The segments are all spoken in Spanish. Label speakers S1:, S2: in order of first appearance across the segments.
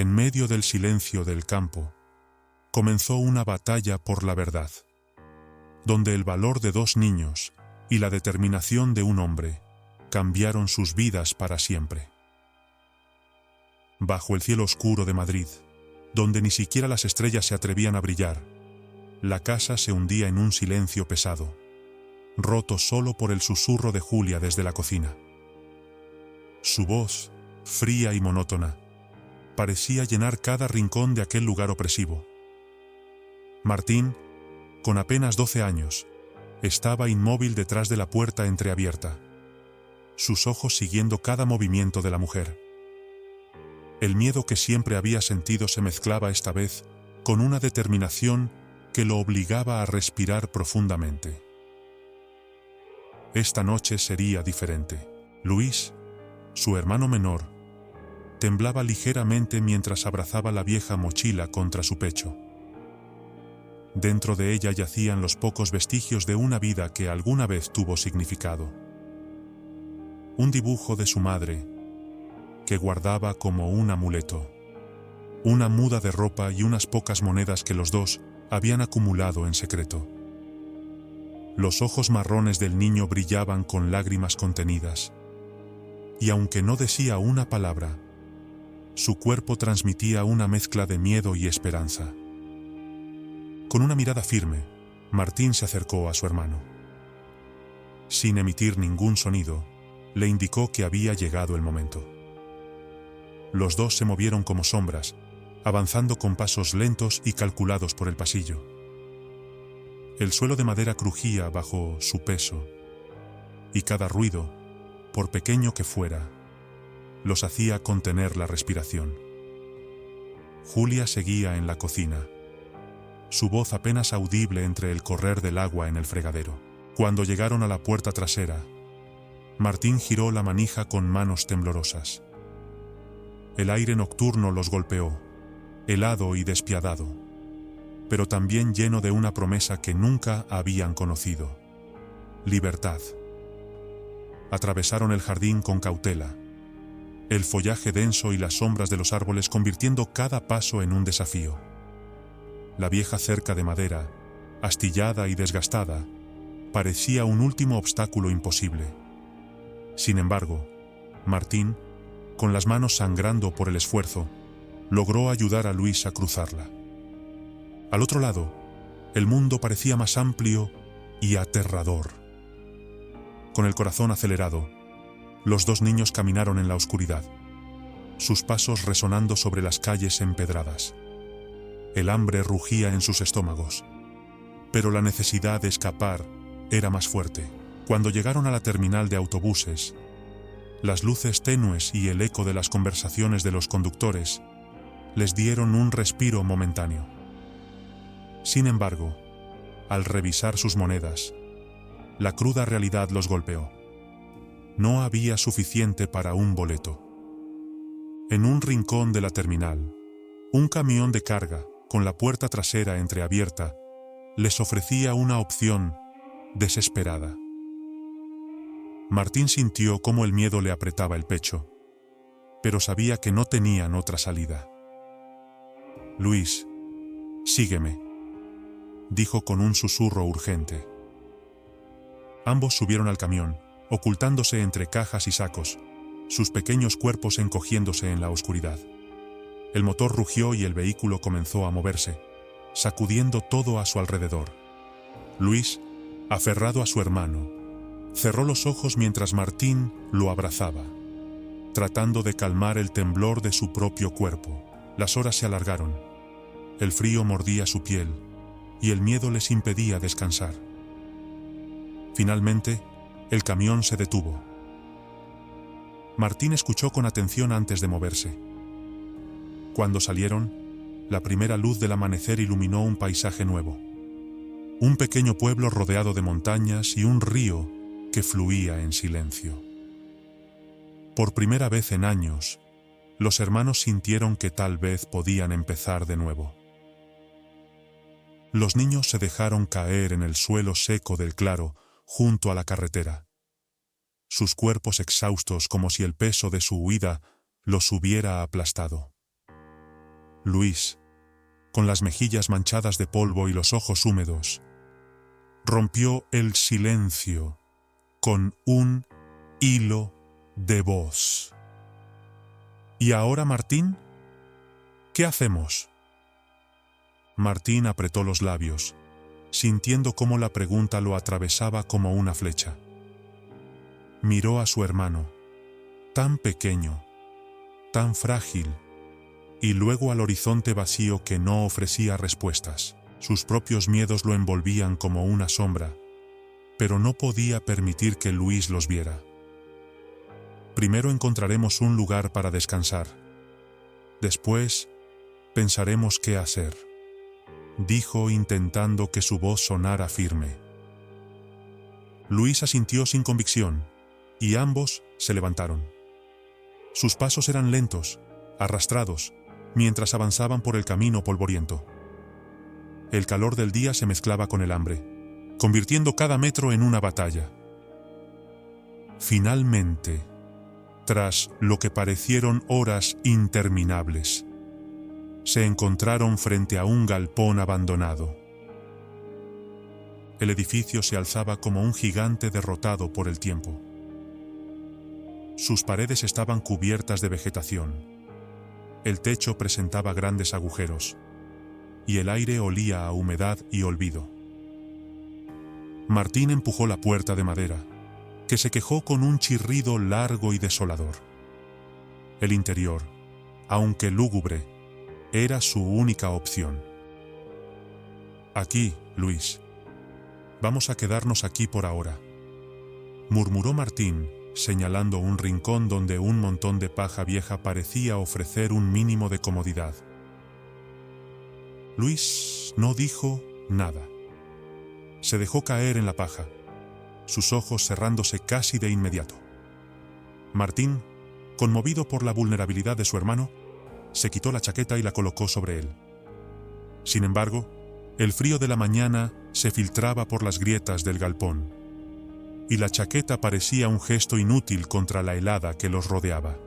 S1: En medio del silencio del campo, comenzó una batalla por la verdad, donde el valor de 2 niños y la determinación de un hombre cambiaron sus vidas para siempre. Bajo el cielo oscuro de Madrid, donde ni siquiera las estrellas se atrevían a brillar, la casa se hundía en un silencio pesado, roto solo por el susurro de Julia desde la cocina. Su voz, fría y monótona, parecía llenar cada rincón de aquel lugar opresivo. Martín, con apenas 12 años, estaba inmóvil detrás de la puerta entreabierta, sus ojos siguiendo cada movimiento de la mujer. El miedo que siempre había sentido se mezclaba esta vez con una determinación que lo obligaba a respirar profundamente. Esta noche sería diferente. Luis, su hermano menor, temblaba ligeramente mientras abrazaba la vieja mochila contra su pecho. Dentro de ella yacían los pocos vestigios de una vida que alguna vez tuvo significado. Un dibujo de su madre, que guardaba como un amuleto, una muda de ropa y unas pocas monedas que los dos habían acumulado en secreto. Los ojos marrones del niño brillaban con lágrimas contenidas, y aunque no decía una palabra, su cuerpo transmitía una mezcla de miedo y esperanza. Con una mirada firme, Martín se acercó a su hermano. Sin emitir ningún sonido, le indicó que había llegado el momento. Los dos se movieron como sombras, avanzando con pasos lentos y calculados por el pasillo. El suelo de madera crujía bajo su peso, y cada ruido, por pequeño que fuera, los hacía contener la respiración. Julia seguía en la cocina, su voz apenas audible entre el correr del agua en el fregadero. Cuando llegaron a la puerta trasera, Martín giró la manija con manos temblorosas. El aire nocturno los golpeó, helado y despiadado, pero también lleno de una promesa que nunca habían conocido: libertad. Atravesaron el jardín con cautela, el follaje denso y las sombras de los árboles convirtiendo cada paso en un desafío. La vieja cerca de madera, astillada y desgastada, parecía un último obstáculo imposible. Sin embargo, Martín, con las manos sangrando por el esfuerzo, logró ayudar a Luis a cruzarla. Al otro lado, el mundo parecía más amplio y aterrador. Con el corazón acelerado, los 2 niños caminaron en la oscuridad, sus pasos resonando sobre las calles empedradas. El hambre rugía en sus estómagos, pero la necesidad de escapar era más fuerte. Cuando llegaron a la terminal de autobuses, las luces tenues y el eco de las conversaciones de los conductores les dieron un respiro momentáneo. Sin embargo, al revisar sus monedas, la cruda realidad los golpeó. No había suficiente para un boleto. En un rincón de la terminal, un camión de carga, con la puerta trasera entreabierta, les ofrecía una opción desesperada. Martín sintió cómo el miedo le apretaba el pecho, pero sabía que no tenían otra salida. Luis, sígueme, dijo con un susurro urgente. Ambos subieron al camión, ocultándose entre cajas y sacos, sus pequeños cuerpos encogiéndose en la oscuridad. El motor rugió y el vehículo comenzó a moverse, sacudiendo todo a su alrededor. Luis, aferrado a su hermano, cerró los ojos mientras Martín lo abrazaba, tratando de calmar el temblor de su propio cuerpo. Las horas se alargaron, el frío mordía su piel y el miedo les impedía descansar. Finalmente, el camión se detuvo. Martín escuchó con atención antes de moverse. Cuando salieron, la primera luz del amanecer iluminó un paisaje nuevo. Un pequeño pueblo rodeado de montañas y un río que fluía en silencio. Por primera vez en años, los hermanos sintieron que tal vez podían empezar de nuevo. Los niños se dejaron caer en el suelo seco del claro junto a la carretera, sus cuerpos exhaustos como si el peso de su huida los hubiera aplastado. Luis, con las mejillas manchadas de polvo y los ojos húmedos, rompió el silencio con un hilo de voz. ¿Y ahora, Martín? ¿Qué hacemos? Martín apretó los labios, sintiendo cómo la pregunta lo atravesaba como una flecha. Miró a su hermano, tan pequeño, tan frágil, y luego al horizonte vacío que no ofrecía respuestas. Sus propios miedos lo envolvían como una sombra, pero no podía permitir que Luis los viera. Primero encontraremos un lugar para descansar. Después, pensaremos qué hacer, dijo intentando que su voz sonara firme. Luis asintió sin convicción, y ambos se levantaron. Sus pasos eran lentos, arrastrados, mientras avanzaban por el camino polvoriento. El calor del día se mezclaba con el hambre, convirtiendo cada metro en una batalla. Finalmente, tras lo que parecieron horas interminables, se encontraron frente a un galpón abandonado. El edificio se alzaba como un gigante derrotado por el tiempo. Sus paredes estaban cubiertas de vegetación. El techo presentaba grandes agujeros, y el aire olía a humedad y olvido. Martín empujó la puerta de madera, que se quejó con un chirrido largo y desolador. El interior, aunque lúgubre, era su única opción. Aquí, Luis. Vamos a quedarnos aquí por ahora, murmuró Martín, señalando un rincón donde un montón de paja vieja parecía ofrecer un mínimo de comodidad. Luis no dijo nada. Se dejó caer en la paja, sus ojos cerrándose casi de inmediato. Martín, conmovido por la vulnerabilidad de su hermano, se quitó la chaqueta y la colocó sobre él. Sin embargo, el frío de la mañana se filtraba por las grietas del galpón, y la chaqueta parecía un gesto inútil contra la helada que los rodeaba.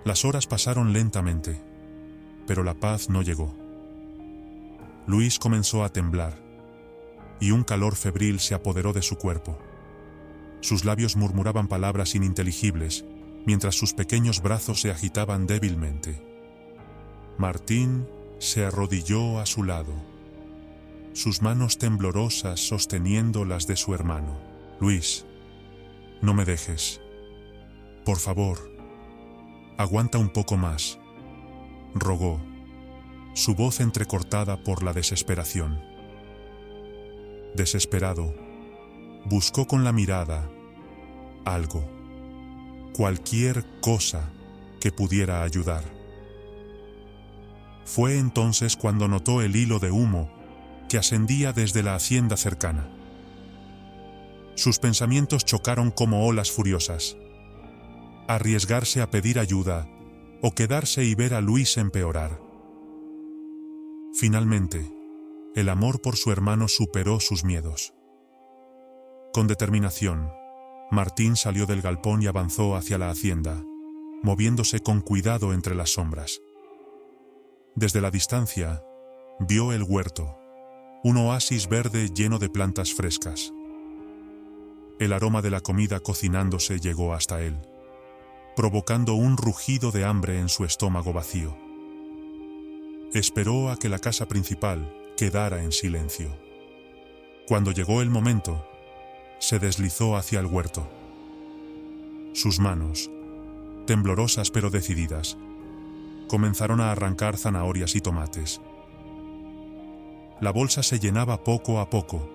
S1: Las horas pasaron lentamente, pero la paz no llegó. Luis comenzó a temblar, y un calor febril se apoderó de su cuerpo. Sus labios murmuraban palabras ininteligibles, mientras sus pequeños brazos se agitaban débilmente. Martín se arrodilló a su lado, sus manos temblorosas sosteniendo las de su hermano. Luis, no me dejes. Por favor, aguanta un poco más, rogó, su voz entrecortada por la desesperación. Desesperado, buscó con la mirada algo, cualquier cosa que pudiera ayudar. Fue entonces cuando notó el hilo de humo que ascendía desde la hacienda cercana. Sus pensamientos chocaron como olas furiosas. Arriesgarse a pedir ayuda o quedarse y ver a Luis empeorar. Finalmente, el amor por su hermano superó sus miedos. Con determinación, Martín salió del galpón y avanzó hacia la hacienda, moviéndose con cuidado entre las sombras. Desde la distancia, vio el huerto, un oasis verde lleno de plantas frescas. El aroma de la comida cocinándose llegó hasta él, provocando un rugido de hambre en su estómago vacío. Esperó a que la casa principal quedara en silencio. Cuando llegó el momento, se deslizó hacia el huerto. Sus manos, temblorosas pero decididas, comenzaron a arrancar zanahorias y tomates. La bolsa se llenaba poco a poco,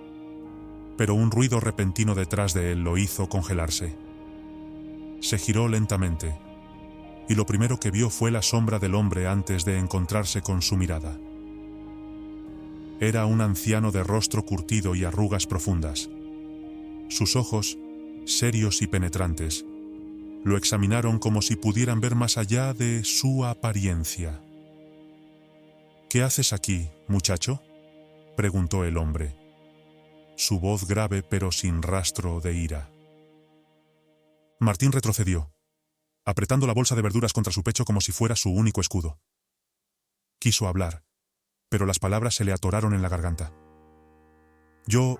S1: pero un ruido repentino detrás de él lo hizo congelarse. Se giró lentamente, y lo primero que vio fue la sombra del hombre antes de encontrarse con su mirada. Era un anciano de rostro curtido y arrugas profundas. Sus ojos, serios y penetrantes, lo examinaron como si pudieran ver más allá de su apariencia. «¿Qué haces aquí, muchacho?», preguntó el hombre, su voz grave pero sin rastro de ira. Martín retrocedió, apretando la bolsa de verduras contra su pecho como si fuera su único escudo. Quiso hablar, pero las palabras se le atoraron en la garganta. Yo,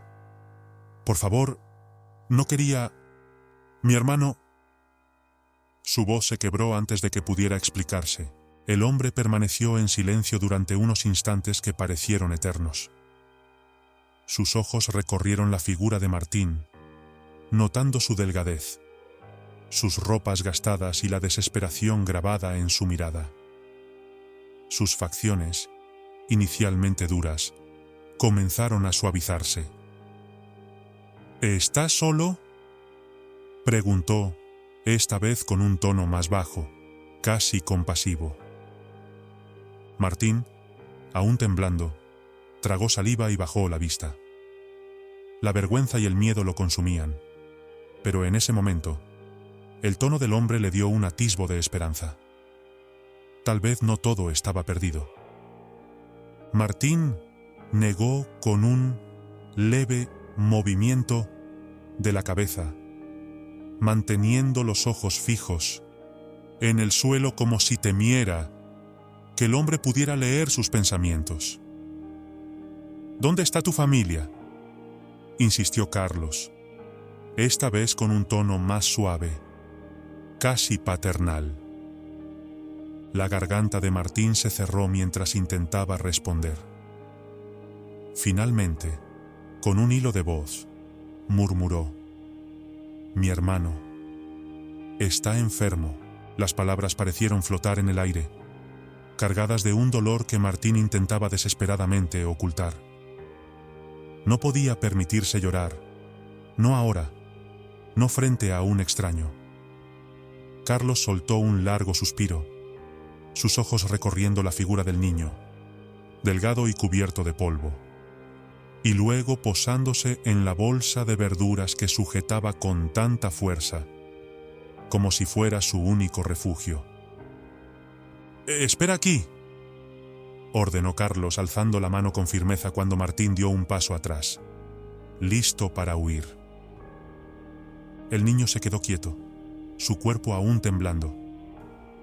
S1: por favor, no quería... Mi hermano... Su voz se quebró antes de que pudiera explicarse. El hombre permaneció en silencio durante unos instantes que parecieron eternos. Sus ojos recorrieron la figura de Martín, notando su delgadez, sus ropas gastadas y la desesperación grabada en su mirada. Sus facciones, inicialmente duras, comenzaron a suavizarse. ¿Estás solo?, preguntó, esta vez con un tono más bajo, casi compasivo. Martín, aún temblando, tragó saliva y bajó la vista. La vergüenza y el miedo lo consumían, pero en ese momento, el tono del hombre le dio un atisbo de esperanza. Tal vez no todo estaba perdido. Martín negó con un leve movimiento de la cabeza, manteniendo los ojos fijos en el suelo como si temiera que el hombre pudiera leer sus pensamientos. ¿Dónde está tu familia?, insistió Carlos, esta vez con un tono más suave, casi paternal. La garganta de Martín se cerró mientras intentaba responder. Finalmente, con un hilo de voz, murmuró: «Mi hermano está enfermo». Las palabras parecieron flotar en el aire, cargadas de un dolor que Martín intentaba desesperadamente ocultar. No podía permitirse llorar, no ahora, no frente a un extraño. Carlos soltó un largo suspiro, sus ojos recorriendo la figura del niño, delgado y cubierto de polvo, y luego posándose en la bolsa de verduras que sujetaba con tanta fuerza, como si fuera su único refugio. «Espera aquí», ordenó Carlos, alzando la mano con firmeza cuando Martín dio un paso atrás, listo para huir. El niño se quedó quieto, su cuerpo aún temblando,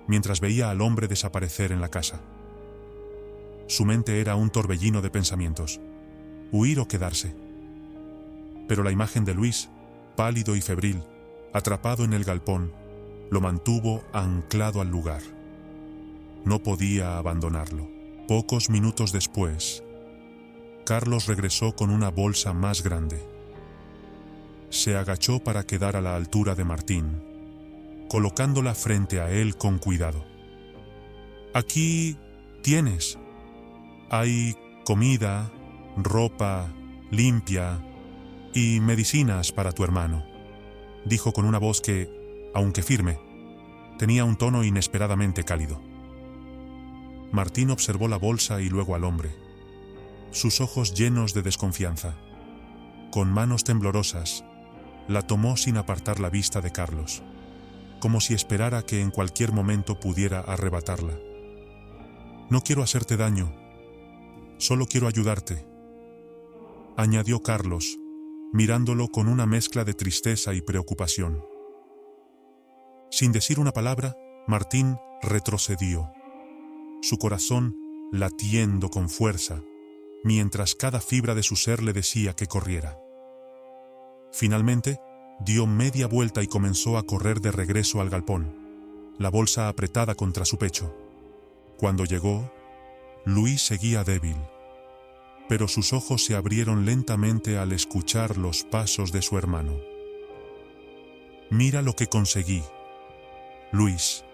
S1: mientras veía al hombre desaparecer en la casa. Su mente era un torbellino de pensamientos, huir o quedarse. Pero la imagen de Luis, pálido y febril, atrapado en el galpón, lo mantuvo anclado al lugar. No podía abandonarlo. Pocos minutos después, Carlos regresó con una bolsa más grande. Se agachó para quedar a la altura de Martín, colocándola frente a él con cuidado. «Aquí tienes. Hay comida, ropa limpia y medicinas para tu hermano», dijo con una voz que, aunque firme, tenía un tono inesperadamente cálido. Martín observó la bolsa y luego al hombre, sus ojos llenos de desconfianza. Con manos temblorosas, la tomó sin apartar la vista de Carlos, como si esperara que en cualquier momento pudiera arrebatarla. «No quiero hacerte daño, solo quiero ayudarte», añadió Carlos, mirándolo con una mezcla de tristeza y preocupación. Sin decir una palabra, Martín retrocedió, su corazón latiendo con fuerza, mientras cada fibra de su ser le decía que corriera. Finalmente, dio media vuelta y comenzó a correr de regreso al galpón, la bolsa apretada contra su pecho. Cuando llegó, Luis seguía débil, pero sus ojos se abrieron lentamente al escuchar los pasos de su hermano. «Mira lo que conseguí, Luis»,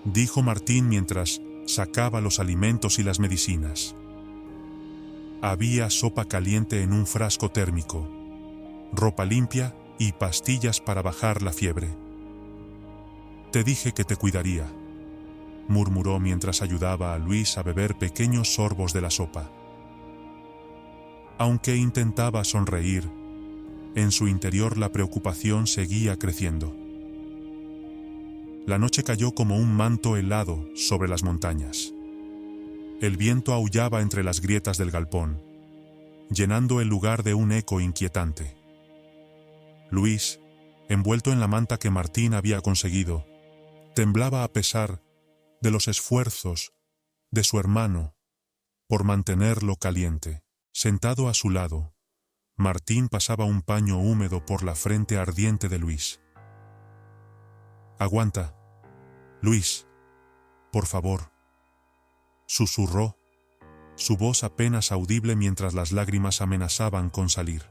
S1: dijo Martín mientras sacaba los alimentos y las medicinas. Había sopa caliente en un frasco térmico, ropa limpia y pastillas para bajar la fiebre. «Te dije que te cuidaría», murmuró mientras ayudaba a Luis a beber pequeños sorbos de la sopa. Aunque intentaba sonreír, en su interior la preocupación seguía creciendo. La noche cayó como un manto helado sobre las montañas. El viento aullaba entre las grietas del galpón, llenando el lugar de un eco inquietante. Luis, envuelto en la manta que Martín había conseguido, temblaba a pesar de los esfuerzos de su hermano por mantenerlo caliente. Sentado a su lado, Martín pasaba un paño húmedo por la frente ardiente de Luis. «Aguanta, Luis, por favor», susurró, su voz apenas audible mientras las lágrimas amenazaban con salir.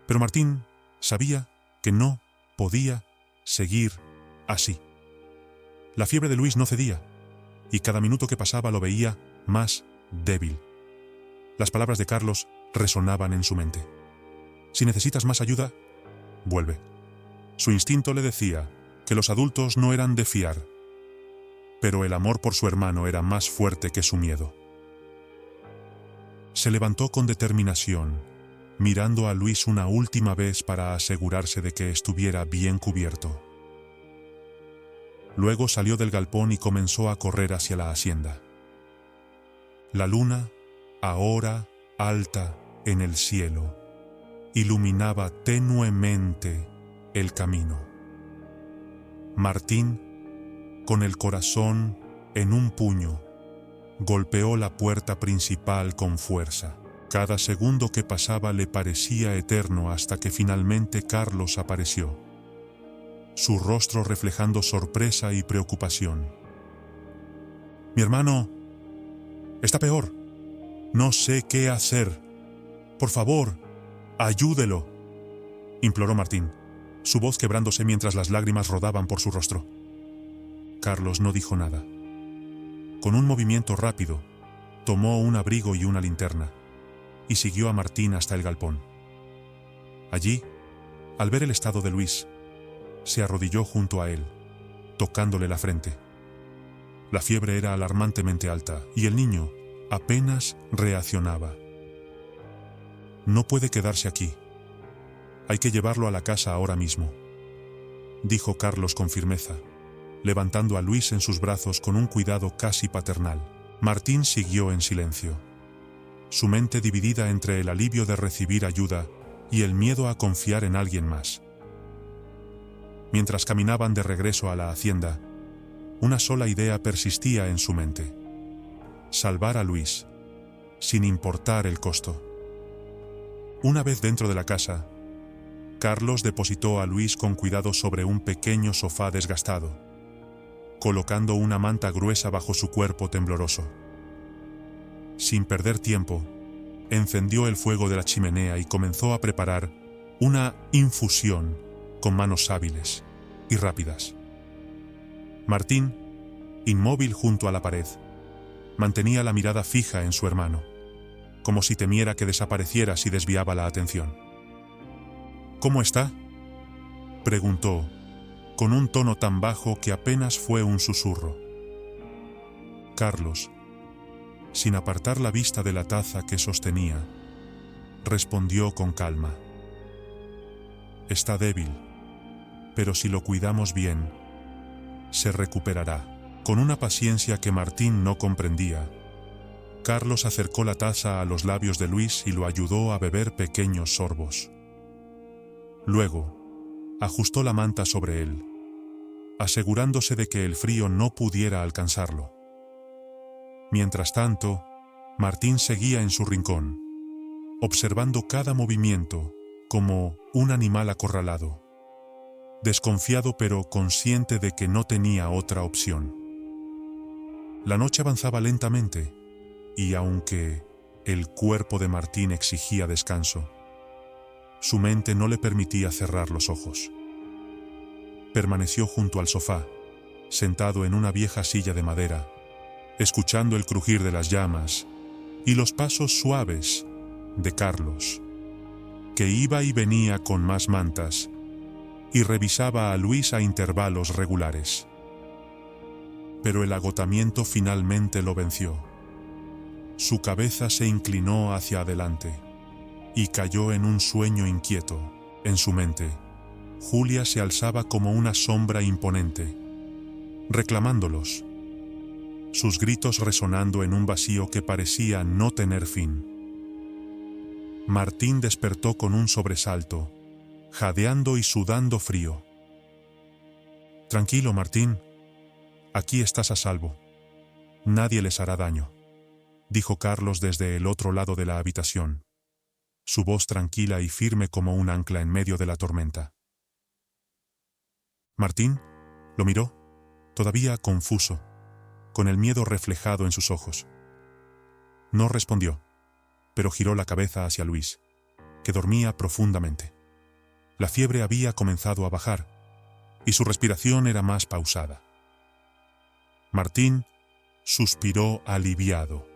S1: Pero Martín sabía que no podía seguir así. La fiebre de Luis no cedía, y cada minuto que pasaba lo veía más débil. Las palabras de Carlos resonaban en su mente. «Si necesitas más ayuda, vuelve». Su instinto le decía que los adultos no eran de fiar, pero el amor por su hermano era más fuerte que su miedo. Se levantó con determinación, mirando a Luis una última vez para asegurarse de que estuviera bien cubierto. Luego salió del galpón y comenzó a correr hacia la hacienda. La luna, ahora alta en el cielo, iluminaba tenuemente el camino. Martín, con el corazón en un puño, golpeó la puerta principal con fuerza. Cada segundo que pasaba le parecía eterno hasta que finalmente Carlos apareció, su rostro reflejando sorpresa y preocupación. «Mi hermano está peor. No sé qué hacer. Por favor, ayúdelo», imploró Martín, su voz quebrándose mientras las lágrimas rodaban por su rostro. Carlos no dijo nada. Con un movimiento rápido, tomó un abrigo y una linterna, y siguió a Martín hasta el galpón. Allí, al ver el estado de Luis, se arrodilló junto a él, tocándole la frente. La fiebre era alarmantemente alta, y el niño apenas reaccionaba. «No puede quedarse aquí. Hay que llevarlo a la casa ahora mismo», dijo Carlos con firmeza, levantando a Luis en sus brazos con un cuidado casi paternal. Martín siguió en silencio, su mente dividida entre el alivio de recibir ayuda y el miedo a confiar en alguien más. Mientras caminaban de regreso a la hacienda, una sola idea persistía en su mente: salvar a Luis, sin importar el costo. Una vez dentro de la casa, Carlos depositó a Luis con cuidado sobre un pequeño sofá desgastado, colocando una manta gruesa bajo su cuerpo tembloroso. Sin perder tiempo, encendió el fuego de la chimenea y comenzó a preparar una infusión con manos hábiles y rápidas. Martín, inmóvil junto a la pared, mantenía la mirada fija en su hermano, como si temiera que desapareciera si desviaba la atención. «¿Cómo está?», preguntó, con un tono tan bajo que apenas fue un susurro. Carlos, sin apartar la vista de la taza que sostenía, respondió con calma: «Está débil, pero si lo cuidamos bien, se recuperará». Con una paciencia que Martín no comprendía, Carlos acercó la taza a los labios de Luis y lo ayudó a beber pequeños sorbos. Luego, ajustó la manta sobre él, asegurándose de que el frío no pudiera alcanzarlo. Mientras tanto, Martín seguía en su rincón, observando cada movimiento como un animal acorralado, desconfiado pero consciente de que no tenía otra opción. La noche avanzaba lentamente, y aunque el cuerpo de Martín exigía descanso, su mente no le permitía cerrar los ojos. Permaneció junto al sofá, sentado en una vieja silla de madera, escuchando el crujir de las llamas y los pasos suaves de Carlos, que iba y venía con más mantas y revisaba a Luis a intervalos regulares. Pero el agotamiento finalmente lo venció. Su cabeza se inclinó hacia adelante y cayó en un sueño inquieto. En su mente, Julia se alzaba como una sombra imponente, reclamándolos, sus gritos resonando en un vacío que parecía no tener fin. Martín despertó con un sobresalto, jadeando y sudando frío. «Tranquilo, Martín. Aquí estás a salvo», Nadie les hará daño, dijo Carlos desde el otro lado de la habitación, su voz tranquila y firme como un ancla en medio de la tormenta. Martín lo miró, todavía confuso, con el miedo reflejado en sus ojos. No respondió, pero giró la cabeza hacia Luis, que dormía profundamente. La fiebre había comenzado a bajar, y su respiración era más pausada. Martín suspiró aliviado,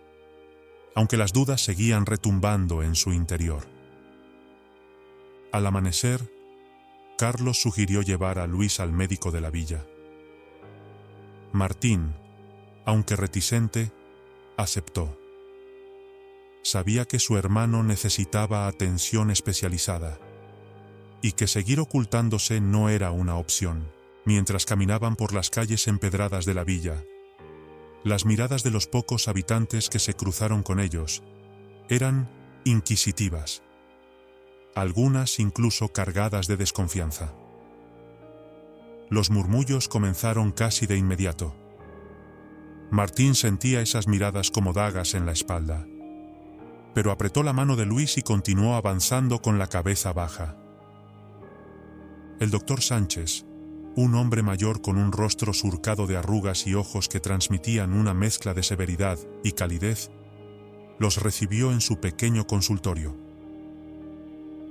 S1: aunque las dudas seguían retumbando en su interior. Al amanecer, Carlos sugirió llevar a Luis al médico de la villa. Martín, aunque reticente, aceptó. Sabía que su hermano necesitaba atención especializada y que seguir ocultándose no era una opción. Mientras caminaban por las calles empedradas de la villa, las miradas de los pocos habitantes que se cruzaron con ellos eran inquisitivas, algunas incluso cargadas de desconfianza. Los murmullos comenzaron casi de inmediato. Martín sentía esas miradas como dagas en la espalda, pero apretó la mano de Luis y continuó avanzando con la cabeza baja. El doctor Sánchez, un hombre mayor con un rostro surcado de arrugas y ojos que transmitían una mezcla de severidad y calidez, los recibió en su pequeño consultorio.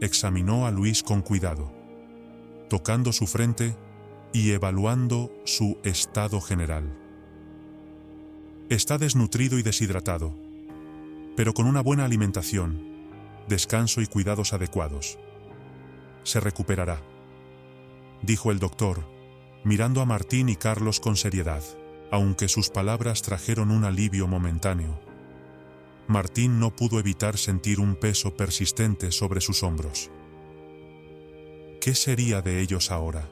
S1: Examinó a Luis con cuidado, tocando su frente y evaluando su estado general. Está desnutrido y deshidratado, pero con una buena alimentación, descanso y cuidados adecuados. Se recuperará, dijo el doctor, mirando a Martín y Carlos con seriedad. Aunque sus palabras trajeron un alivio momentáneo, Martín no pudo evitar sentir un peso persistente sobre sus hombros. ¿Qué sería de ellos ahora?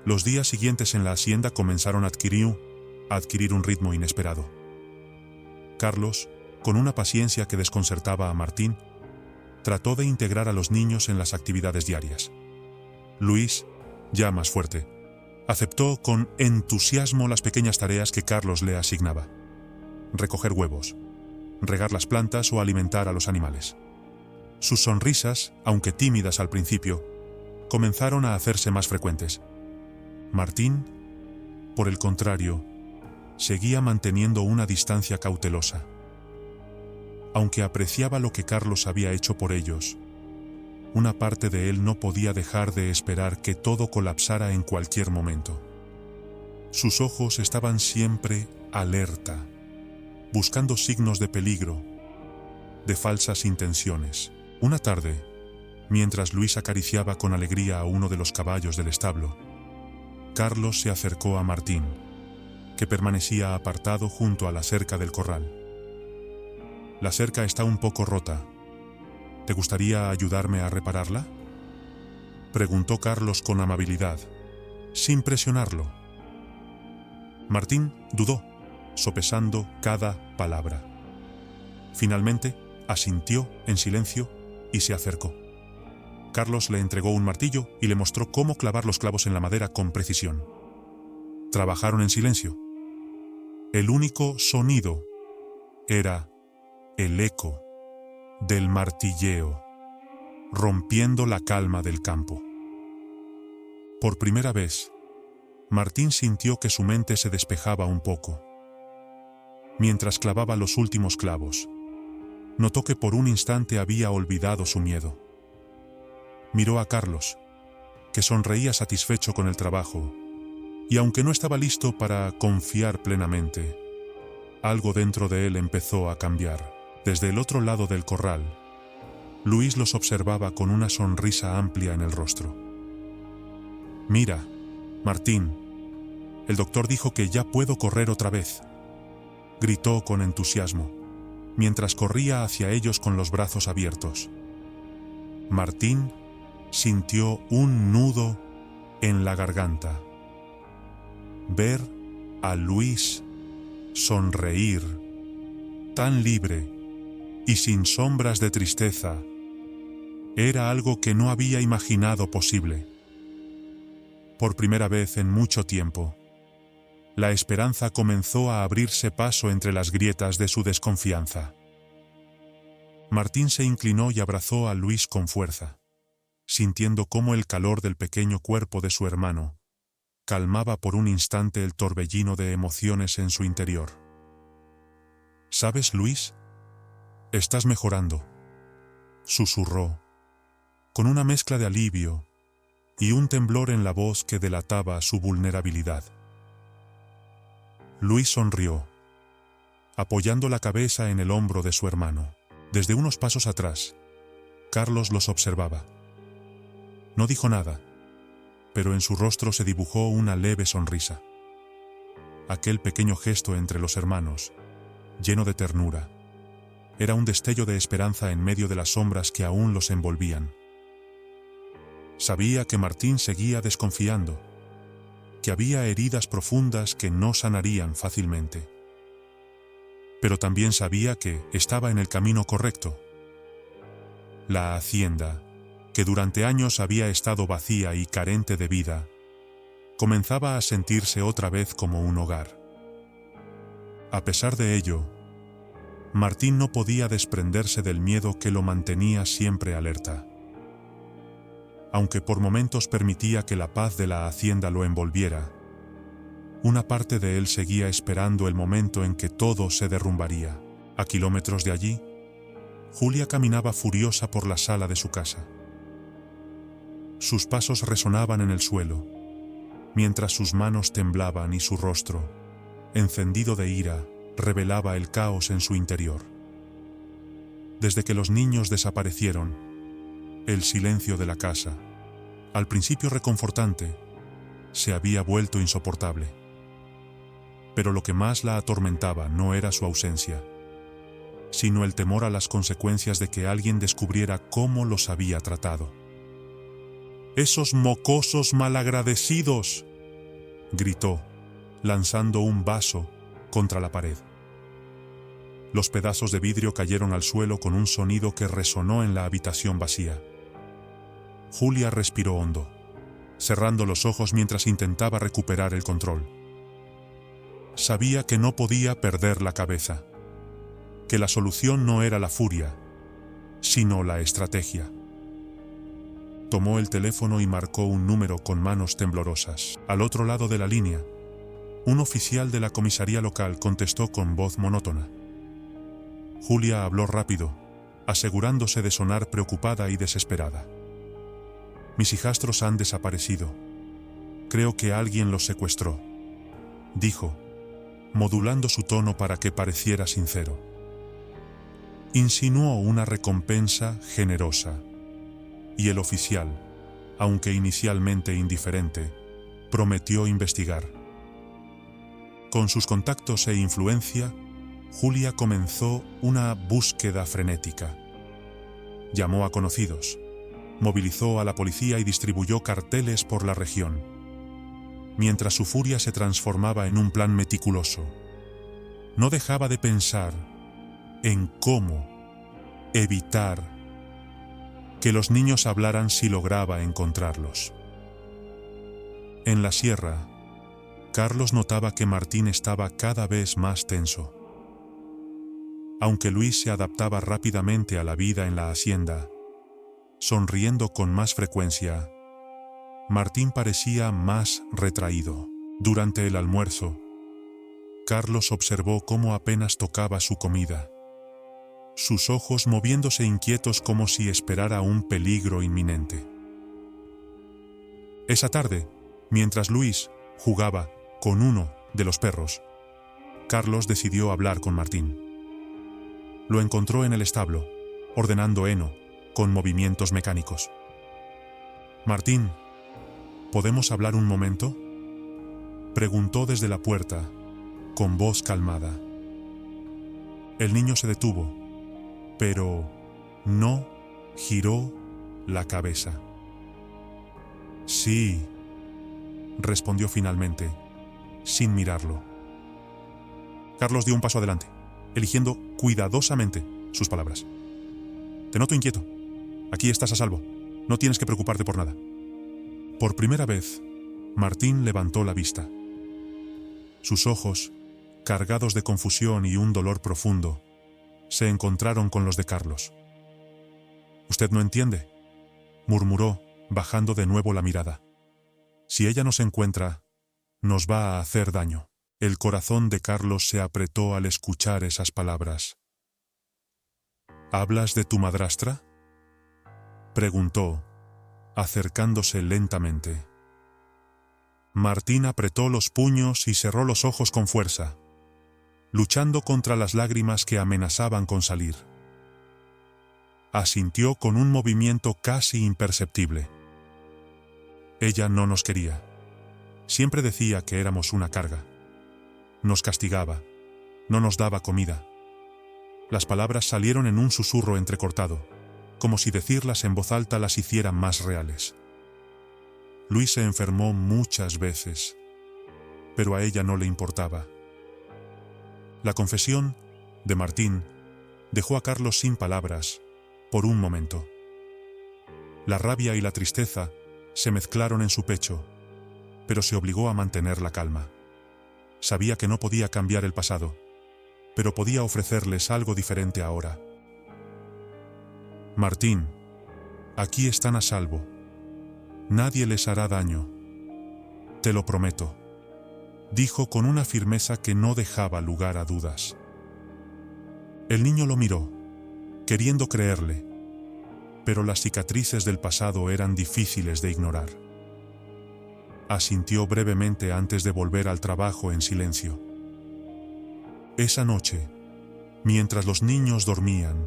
S1: Los días siguientes en la hacienda comenzaron a adquirir un ritmo inesperado. Carlos, con una paciencia que desconcertaba a Martín, trató de integrar a los niños en las actividades diarias. Luis, ya más fuerte, aceptó con entusiasmo las pequeñas tareas que Carlos le asignaba: recoger huevos, regar las plantas o alimentar a los animales. Sus sonrisas, aunque tímidas al principio, comenzaron a hacerse más frecuentes. Martín, por el contrario, seguía manteniendo una distancia cautelosa. Aunque apreciaba lo que Carlos había hecho por ellos, una parte de él no podía dejar de esperar que todo colapsara en cualquier momento. Sus ojos estaban siempre alerta, buscando signos de peligro, de falsas intenciones. Una tarde, mientras Luis acariciaba con alegría a uno de los caballos del establo, Carlos se acercó a Martín, que permanecía apartado junto a la cerca del corral. La cerca está un poco rota. ¿Te gustaría ayudarme a repararla?, preguntó Carlos con amabilidad, sin presionarlo. Martín dudó, sopesando cada palabra. Finalmente, asintió en silencio y se acercó. Carlos le entregó un martillo y le mostró cómo clavar los clavos en la madera con precisión. Trabajaron en silencio. El único sonido era el eco del martilleo, rompiendo la calma del campo. Por primera vez, Martín sintió que su mente se despejaba un poco. Mientras clavaba los últimos clavos, notó que por un instante había olvidado su miedo. Miró a Carlos, que sonreía satisfecho con el trabajo, y aunque no estaba listo para confiar plenamente, algo dentro de él empezó a cambiar. Desde el otro lado del corral, Luis los observaba con una sonrisa amplia en el rostro. «Mira, Martín, el doctor dijo que ya puedo correr otra vez», gritó con entusiasmo, mientras corría hacia ellos con los brazos abiertos. Martín sintió un nudo en la garganta. Ver a Luis sonreír, tan libre y sin sombras de tristeza, era algo que no había imaginado posible. Por primera vez en mucho tiempo, La esperanza comenzó a abrirse paso entre las grietas de su desconfianza. Martín se inclinó y abrazó a Luis con fuerza, sintiendo cómo el calor del pequeño cuerpo de su hermano calmaba por un instante el torbellino de emociones en su interior. «¿Sabes, Luis? Estás mejorando», susurró, con una mezcla de alivio y un temblor en la voz que delataba su vulnerabilidad. Luis sonrió, apoyando la cabeza en el hombro de su hermano. Desde unos pasos atrás, Carlos los observaba. No dijo nada, pero en su rostro se dibujó una leve sonrisa. Aquel pequeño gesto entre los hermanos, lleno de ternura, era un destello de esperanza en medio de las sombras que aún los envolvían. Sabía que Martín seguía desconfiando, que había heridas profundas que no sanarían fácilmente. Pero también sabía que estaba en el camino correcto. La hacienda, que durante años había estado vacía y carente de vida, comenzaba a sentirse otra vez como un hogar. A pesar de ello, Martín no podía desprenderse del miedo que lo mantenía siempre alerta. Aunque por momentos permitía que la paz de la hacienda lo envolviera, una parte de él seguía esperando el momento en que todo se derrumbaría. A kilómetros de allí, Julia caminaba furiosa por la sala de su casa. Sus pasos resonaban en el suelo, mientras sus manos temblaban y su rostro, encendido de ira, revelaba el caos en su interior. Desde que los niños desaparecieron, el silencio de la casa, al principio reconfortante, se había vuelto insoportable. Pero lo que más la atormentaba no era su ausencia, sino el temor a las consecuencias de que alguien descubriera cómo los había tratado. «¡Esos mocosos malagradecidos!», gritó, lanzando un vaso contra la pared. Los pedazos de vidrio cayeron al suelo con un sonido que resonó en la habitación vacía. Julia respiró hondo, cerrando los ojos mientras intentaba recuperar el control. Sabía que no podía perder la cabeza, que la solución no era la furia, sino la estrategia. Tomó el teléfono y marcó un número con manos temblorosas. Al otro lado de la línea, un oficial de la comisaría local contestó con voz monótona. Julia habló rápido, asegurándose de sonar preocupada y desesperada. «Mis hijastros han desaparecido. Creo que alguien los secuestró», dijo, modulando su tono para que pareciera sincero. Insinuó una recompensa generosa, y el oficial, aunque inicialmente indiferente, prometió investigar. Con sus contactos e influencia, Julia comenzó una búsqueda frenética. Llamó a conocidos, movilizó a la policía y distribuyó carteles por la región, mientras su furia se transformaba en un plan meticuloso. No dejaba de pensar en cómo evitar que los niños hablaran si lograba encontrarlos. En la sierra, Carlos notaba que Martín estaba cada vez más tenso. Aunque Luis se adaptaba rápidamente a la vida en la hacienda, sonriendo con más frecuencia, Martín parecía más retraído. Durante el almuerzo, Carlos observó cómo apenas tocaba su comida, sus ojos moviéndose inquietos como si esperara un peligro inminente. Esa tarde, mientras Luis jugaba con uno de los perros, Carlos decidió hablar con Martín. Lo encontró en el establo, ordenando heno, con movimientos mecánicos. «Martín, ¿podemos hablar un momento?», preguntó desde la puerta, con voz calmada. El niño se detuvo, pero no giró la cabeza. «Sí», respondió finalmente, sin mirarlo. Carlos dio un paso adelante, eligiendo cuidadosamente sus palabras. «Te noto inquieto. Aquí estás a salvo. No tienes que preocuparte por nada». Por primera vez, Martín levantó la vista. Sus ojos, cargados de confusión y un dolor profundo, se encontraron con los de Carlos. «Usted no entiende», murmuró, bajando de nuevo la mirada. «Si ella nos encuentra, nos va a hacer daño». El corazón de Carlos se apretó al escuchar esas palabras. «¿Hablas de tu madrastra?», preguntó, acercándose lentamente. Martín apretó los puños y cerró los ojos con fuerza, luchando contra las lágrimas que amenazaban con salir. Asintió con un movimiento casi imperceptible. «Ella no nos quería. Siempre decía que éramos una carga. Nos castigaba, no nos daba comida». Las palabras salieron en un susurro entrecortado, como si decirlas en voz alta las hicieran más reales. Luis se enfermó muchas veces, pero a ella no le importaba. La confesión de Martín dejó a Carlos sin palabras por un momento. La rabia y la tristeza se mezclaron en su pecho, pero se obligó a mantener la calma. Sabía que no podía cambiar el pasado, pero podía ofrecerles algo diferente ahora. «Martín, aquí están a salvo. Nadie les hará daño. Te lo prometo», dijo con una firmeza que no dejaba lugar a dudas. El niño lo miró, queriendo creerle, pero las cicatrices del pasado eran difíciles de ignorar. Asintió brevemente antes de volver al trabajo en silencio. Esa noche, mientras los niños dormían,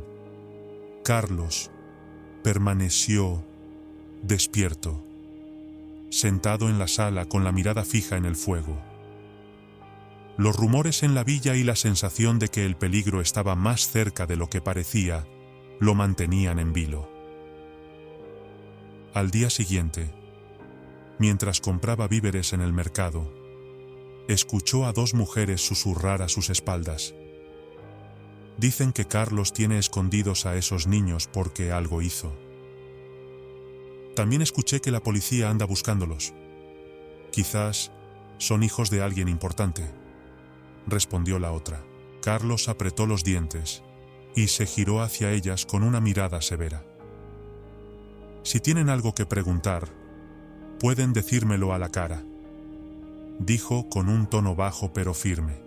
S1: Carlos permaneció despierto, sentado en la sala con la mirada fija en el fuego. Los rumores en la villa y la sensación de que el peligro estaba más cerca de lo que parecía, lo mantenían en vilo. Al día siguiente, mientras compraba víveres en el mercado, escuchó a dos mujeres susurrar a sus espaldas. «Dicen que Carlos tiene escondidos a esos niños porque algo hizo. También escuché que la policía anda buscándolos. Quizás son hijos de alguien importante», respondió la otra. Carlos apretó los dientes y se giró hacia ellas con una mirada severa. «Si tienen algo que preguntar, pueden decírmelo a la cara», dijo con un tono bajo pero firme.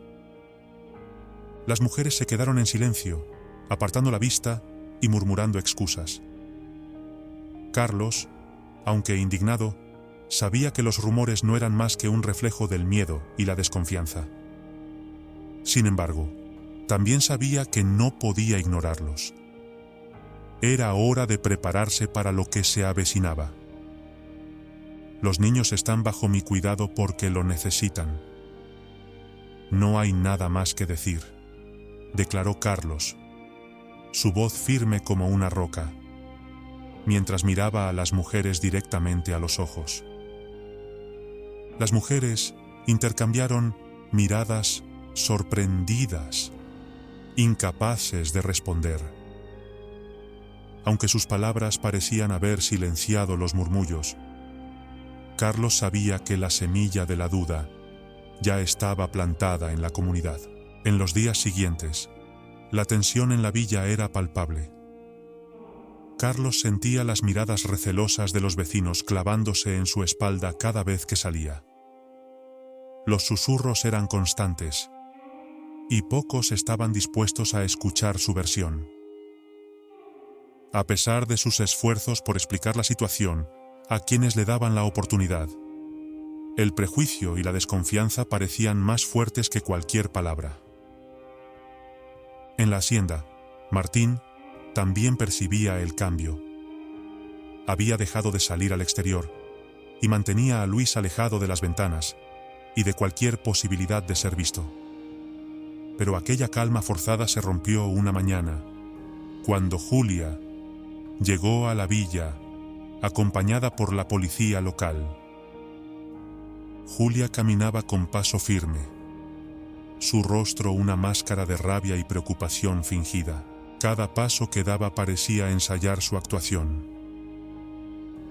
S1: Las mujeres se quedaron en silencio, apartando la vista y murmurando excusas. Carlos, aunque indignado, sabía que los rumores no eran más que un reflejo del miedo y la desconfianza. Sin embargo, también sabía que no podía ignorarlos. Era hora de prepararse para lo que se avecinaba. «Los niños están bajo mi cuidado porque lo necesitan. No hay nada más que decir», declaró Carlos, su voz firme como una roca, mientras miraba a las mujeres directamente a los ojos. Las mujeres intercambiaron miradas sorprendidas, incapaces de responder. Aunque sus palabras parecían haber silenciado los murmullos, Carlos sabía que la semilla de la duda ya estaba plantada en la comunidad. En los días siguientes, la tensión en la villa era palpable. Carlos sentía las miradas recelosas de los vecinos clavándose en su espalda cada vez que salía. Los susurros eran constantes, y pocos estaban dispuestos a escuchar su versión. A pesar de sus esfuerzos por explicar la situación a quienes le daban la oportunidad, el prejuicio y la desconfianza parecían más fuertes que cualquier palabra. En la hacienda, Martín también percibía el cambio. Había dejado de salir al exterior y mantenía a Luis alejado de las ventanas y de cualquier posibilidad de ser visto. Pero aquella calma forzada se rompió una mañana, cuando Julia llegó a la villa acompañada por la policía local. Julia caminaba con paso firme, su rostro una máscara de rabia y preocupación fingida. Cada paso que daba parecía ensayar su actuación.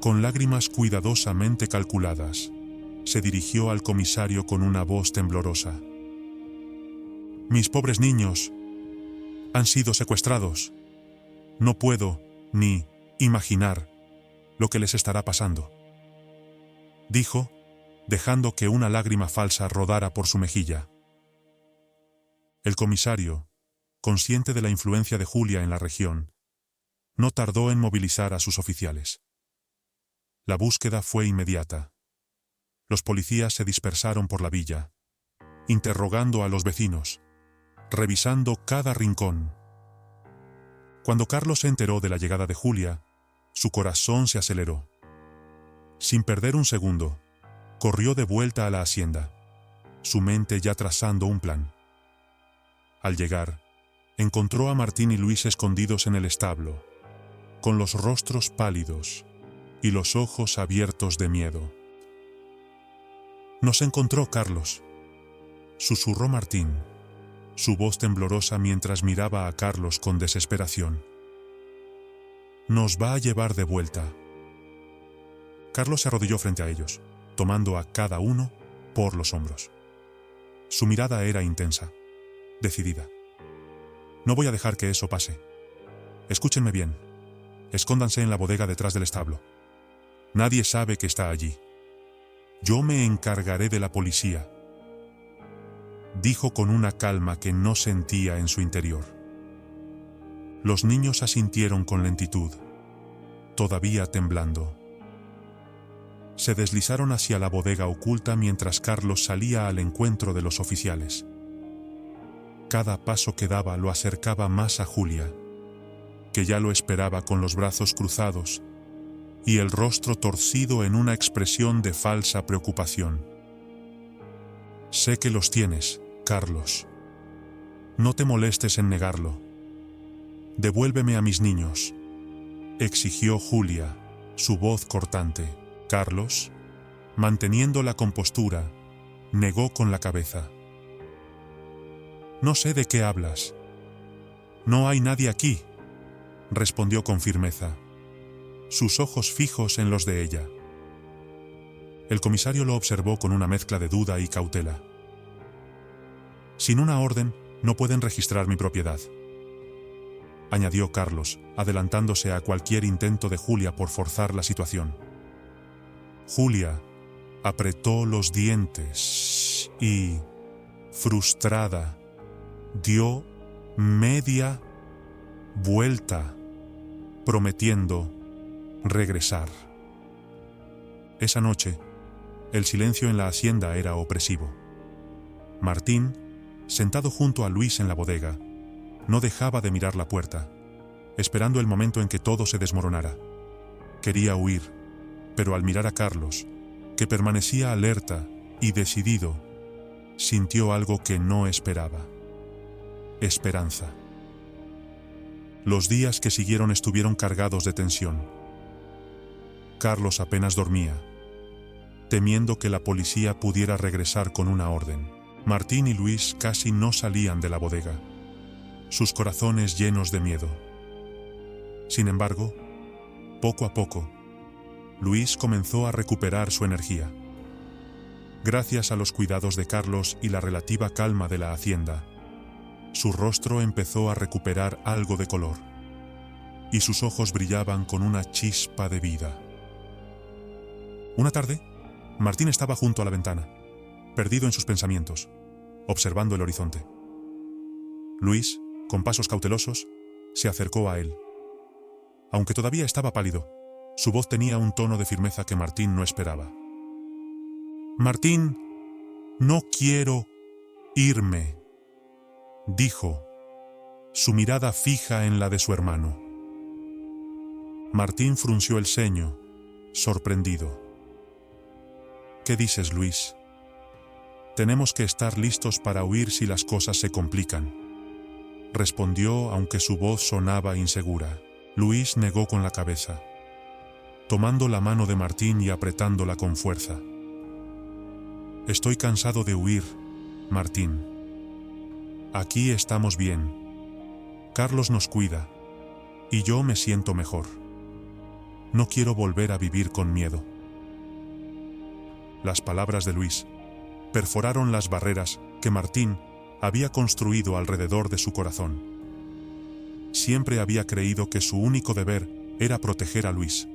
S1: Con lágrimas cuidadosamente calculadas, se dirigió al comisario con una voz temblorosa. Mis pobres niños han sido secuestrados. No puedo ni imaginar lo que les estará pasando, dijo, dejando que una lágrima falsa rodara por su mejilla. El comisario, consciente de la influencia de Julia en la región, no tardó en movilizar a sus oficiales. La búsqueda fue inmediata. Los policías se dispersaron por la villa, interrogando a los vecinos, revisando cada rincón. Cuando Carlos se enteró de la llegada de Julia, su corazón se aceleró. Sin perder un segundo, corrió de vuelta a la hacienda, su mente ya trazando un plan. Al llegar, encontró a Martín y Luis escondidos en el establo, con los rostros pálidos y los ojos abiertos de miedo. «Nos encontró, Carlos», susurró Martín, su voz temblorosa mientras miraba a Carlos con desesperación. «Nos va a llevar de vuelta». Carlos se arrodilló frente a ellos, tomando a cada uno por los hombros. Su mirada era intensa, decidida. «No voy a dejar que eso pase. Escúchenme bien. Escóndanse en la bodega detrás del establo. Nadie sabe que está allí. Yo me encargaré de la policía», dijo con una calma que no sentía en su interior. Los niños asintieron con lentitud, todavía temblando. Se deslizaron hacia la bodega oculta mientras Carlos salía al encuentro de los oficiales. Cada paso que daba lo acercaba más a Julia, que ya lo esperaba con los brazos cruzados y el rostro torcido en una expresión de falsa preocupación. «Sé que los tienes, Carlos. No te molestes en negarlo. Devuélveme a mis niños», exigió Julia, su voz cortante. Carlos, manteniendo la compostura, negó con la cabeza. «No sé de qué hablas». «No hay nadie aquí», respondió con firmeza, sus ojos fijos en los de ella. El comisario lo observó con una mezcla de duda y cautela. «Sin una orden, no pueden registrar mi propiedad», añadió Carlos, adelantándose a cualquier intento de Julia por forzar la situación. Julia apretó los dientes y, frustrada, dio media vuelta, prometiendo regresar. Esa noche, el silencio en la hacienda era opresivo. Martín, sentado junto a Luis en la bodega, no dejaba de mirar la puerta, esperando el momento en que todo se desmoronara. Quería huir, pero al mirar a Carlos, que permanecía alerta y decidido, sintió algo que no esperaba: esperanza. Los días que siguieron estuvieron cargados de tensión. Carlos apenas dormía, temiendo que la policía pudiera regresar con una orden. Martín y Luis casi no salían de la bodega, sus corazones llenos de miedo. Sin embargo, poco a poco, Luis comenzó a recuperar su energía. Gracias a los cuidados de Carlos y la relativa calma de la hacienda, su rostro empezó a recuperar algo de color, y sus ojos brillaban con una chispa de vida. Una tarde, Martín estaba junto a la ventana, perdido en sus pensamientos, observando el horizonte. Luis, con pasos cautelosos, se acercó a él. Aunque todavía estaba pálido, su voz tenía un tono de firmeza que Martín no esperaba. «Martín, no quiero irme», dijo, su mirada fija en la de su hermano. Martín frunció el ceño, sorprendido. «¿Qué dices, Luis? Tenemos que estar listos para huir si las cosas se complican», respondió, aunque su voz sonaba insegura. Luis negó con la cabeza, tomando la mano de Martín y apretándola con fuerza. «Estoy cansado de huir, Martín. Aquí estamos bien. Carlos nos cuida, y yo me siento mejor. No quiero volver a vivir con miedo». Las palabras de Luis perforaron las barreras que Martín había construido alrededor de su corazón. Siempre había creído que su único deber era proteger a Luis.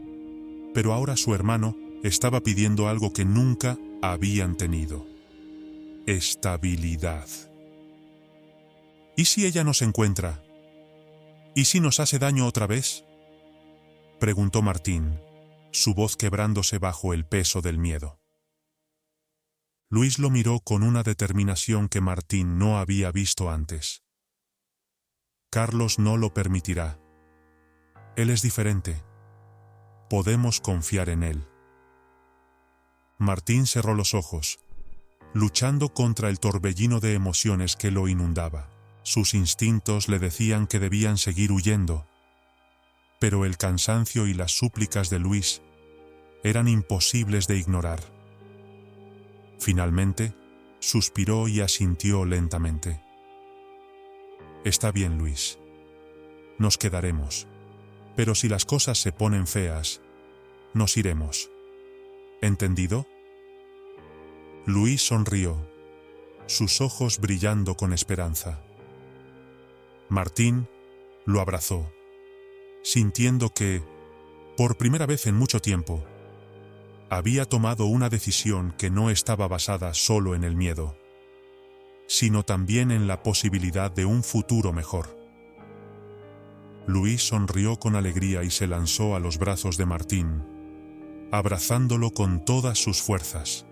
S1: Pero ahora su hermano estaba pidiendo algo que nunca habían tenido: estabilidad. ¿Y si ella nos encuentra? ¿Y si nos hace daño otra vez?, preguntó Martín, su voz quebrándose bajo el peso del miedo. Luis lo miró con una determinación que Martín no había visto antes. Carlos no lo permitirá. Él es diferente. Podemos confiar en él. Martín cerró los ojos, luchando contra el torbellino de emociones que lo inundaba. Sus instintos le decían que debían seguir huyendo, pero el cansancio y las súplicas de Luis eran imposibles de ignorar. Finalmente, suspiró y asintió lentamente. Está bien, Luis. Nos quedaremos. Pero si las cosas se ponen feas, nos iremos. ¿Entendido? Luis sonrió, sus ojos brillando con esperanza. Martín lo abrazó, sintiendo que, por primera vez en mucho tiempo, había tomado una decisión que no estaba basada solo en el miedo, sino también en la posibilidad de un futuro mejor. Luis sonrió con alegría y se lanzó a los brazos de Martín, abrazándolo con todas sus fuerzas.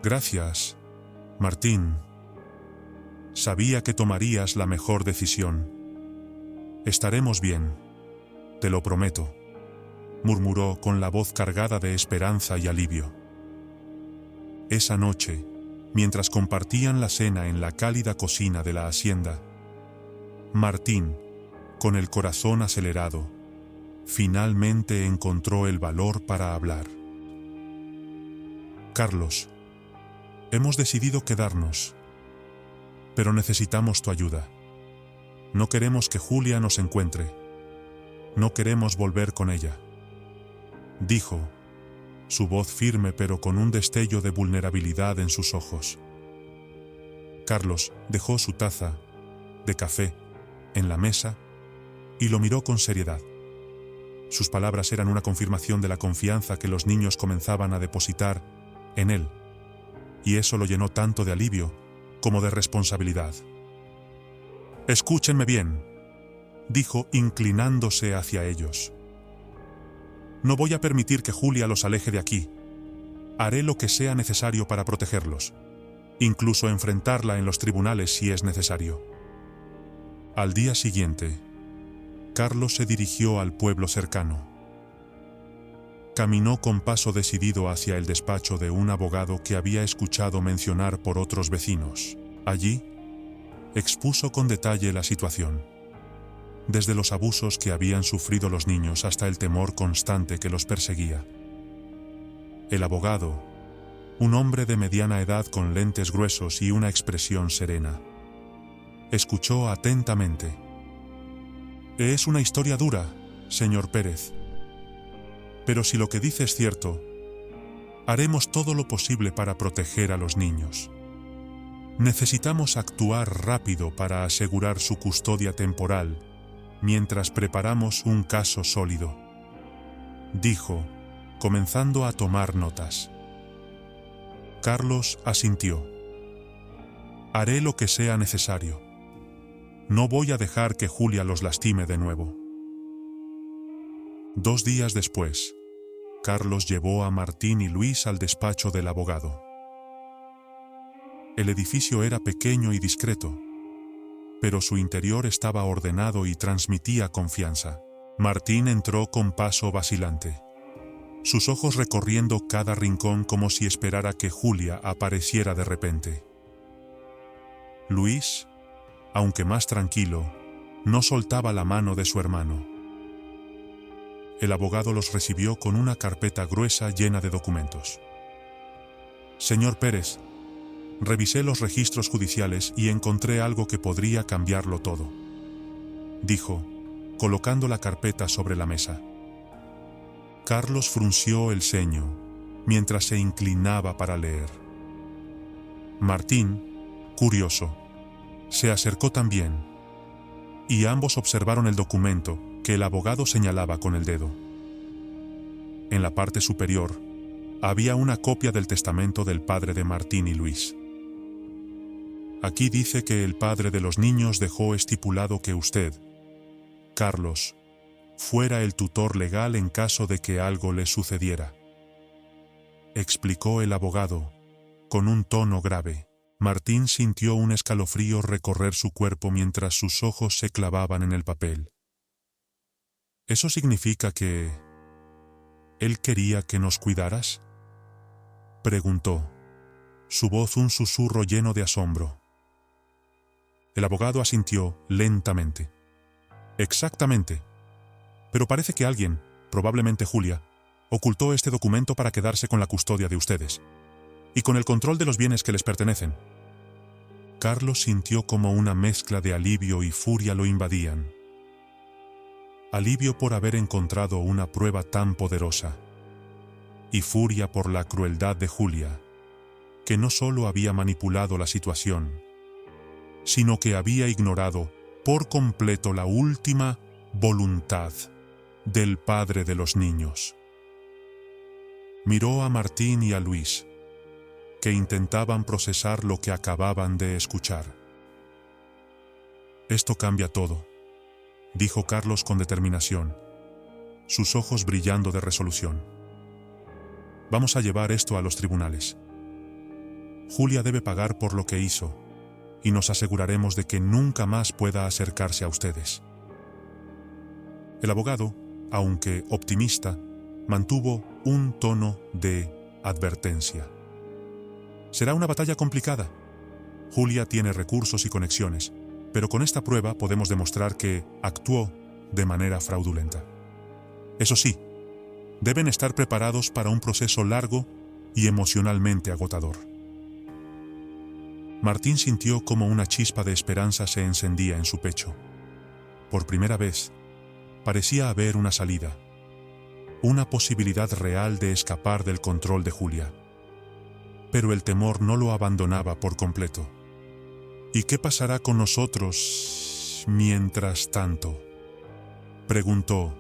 S1: Gracias, Martín. Sabía que tomarías la mejor decisión. Estaremos bien, te lo prometo, murmuró con la voz cargada de esperanza y alivio. Esa noche, mientras compartían la cena en la cálida cocina de la hacienda, Martín, con el corazón acelerado, finalmente encontró el valor para hablar. Carlos, hemos decidido quedarnos, pero necesitamos tu ayuda. No queremos que Julia nos encuentre. No queremos volver con ella, dijo, su voz firme pero con un destello de vulnerabilidad en sus ojos. Carlos dejó su taza de café en la mesa y lo miró con seriedad. Sus palabras eran una confirmación de la confianza que los niños comenzaban a depositar en él, y eso lo llenó tanto de alivio como de responsabilidad. Escúchenme bien, dijo inclinándose hacia ellos. No voy a permitir que Julia los aleje de aquí. Haré lo que sea necesario para protegerlos, incluso enfrentarla en los tribunales si es necesario. Al día siguiente, Carlos se dirigió al pueblo cercano. Caminó con paso decidido hacia el despacho de un abogado que había escuchado mencionar por otros vecinos. Allí, expuso con detalle la situación, desde los abusos que habían sufrido los niños hasta el temor constante que los perseguía. El abogado, un hombre de mediana edad con lentes gruesos y una expresión serena, escuchó atentamente. Es una historia dura, señor Pérez. Pero si lo que dice es cierto, haremos todo lo posible para proteger a los niños. Necesitamos actuar rápido para asegurar su custodia temporal mientras preparamos un caso sólido, dijo, comenzando a tomar notas. Carlos asintió. Haré lo que sea necesario. No voy a dejar que Julia los lastime de nuevo. 2 días después, Carlos llevó a Martín y Luis al despacho del abogado. El edificio era pequeño y discreto, pero su interior estaba ordenado y transmitía confianza. Martín entró con paso vacilante, sus ojos recorriendo cada rincón como si esperara que Julia apareciera de repente. Luis, aunque más tranquilo, no soltaba la mano de su hermano. El abogado los recibió con una carpeta gruesa llena de documentos. Señor Pérez, revisé los registros judiciales y encontré algo que podría cambiarlo todo, dijo, colocando la carpeta sobre la mesa. Carlos frunció el ceño mientras se inclinaba para leer. Martín, curioso, se acercó también, y ambos observaron el documento que el abogado señalaba con el dedo. En la parte superior, había una copia del testamento del padre de Martín y Luis. Aquí dice que el padre de los niños dejó estipulado que usted, Carlos, fuera el tutor legal en caso de que algo le sucediera, explicó el abogado, con un tono grave. Martín sintió un escalofrío recorrer su cuerpo mientras sus ojos se clavaban en el papel. ¿Eso significa que él quería que nos cuidaras?, preguntó, su voz un susurro lleno de asombro. El abogado asintió lentamente. Exactamente. Pero parece que alguien, probablemente Julia, ocultó este documento para quedarse con la custodia de ustedes y con el control de los bienes que les pertenecen. Carlos sintió como una mezcla de alivio y furia lo invadían. Alivio por haber encontrado una prueba tan poderosa, y furia por la crueldad de Julia, que no solo había manipulado la situación, sino que había ignorado por completo la última voluntad del padre de los niños. Miró a Martín y a Luis, que intentaban procesar lo que acababan de escuchar. Esto cambia todo, dijo Carlos con determinación, sus ojos brillando de resolución. Vamos a llevar esto a los tribunales. Julia debe pagar por lo que hizo, y nos aseguraremos de que nunca más pueda acercarse a ustedes. El abogado, aunque optimista, mantuvo un tono de advertencia. Será una batalla complicada. Julia tiene recursos y conexiones, pero con esta prueba podemos demostrar que actuó de manera fraudulenta. Eso sí, deben estar preparados para un proceso largo y emocionalmente agotador. Martín sintió como una chispa de esperanza se encendía en su pecho. Por primera vez, parecía haber una salida, una posibilidad real de escapar del control de Julia. Pero el temor no lo abandonaba por completo. ¿Y qué pasará con nosotros mientras tanto?, preguntó,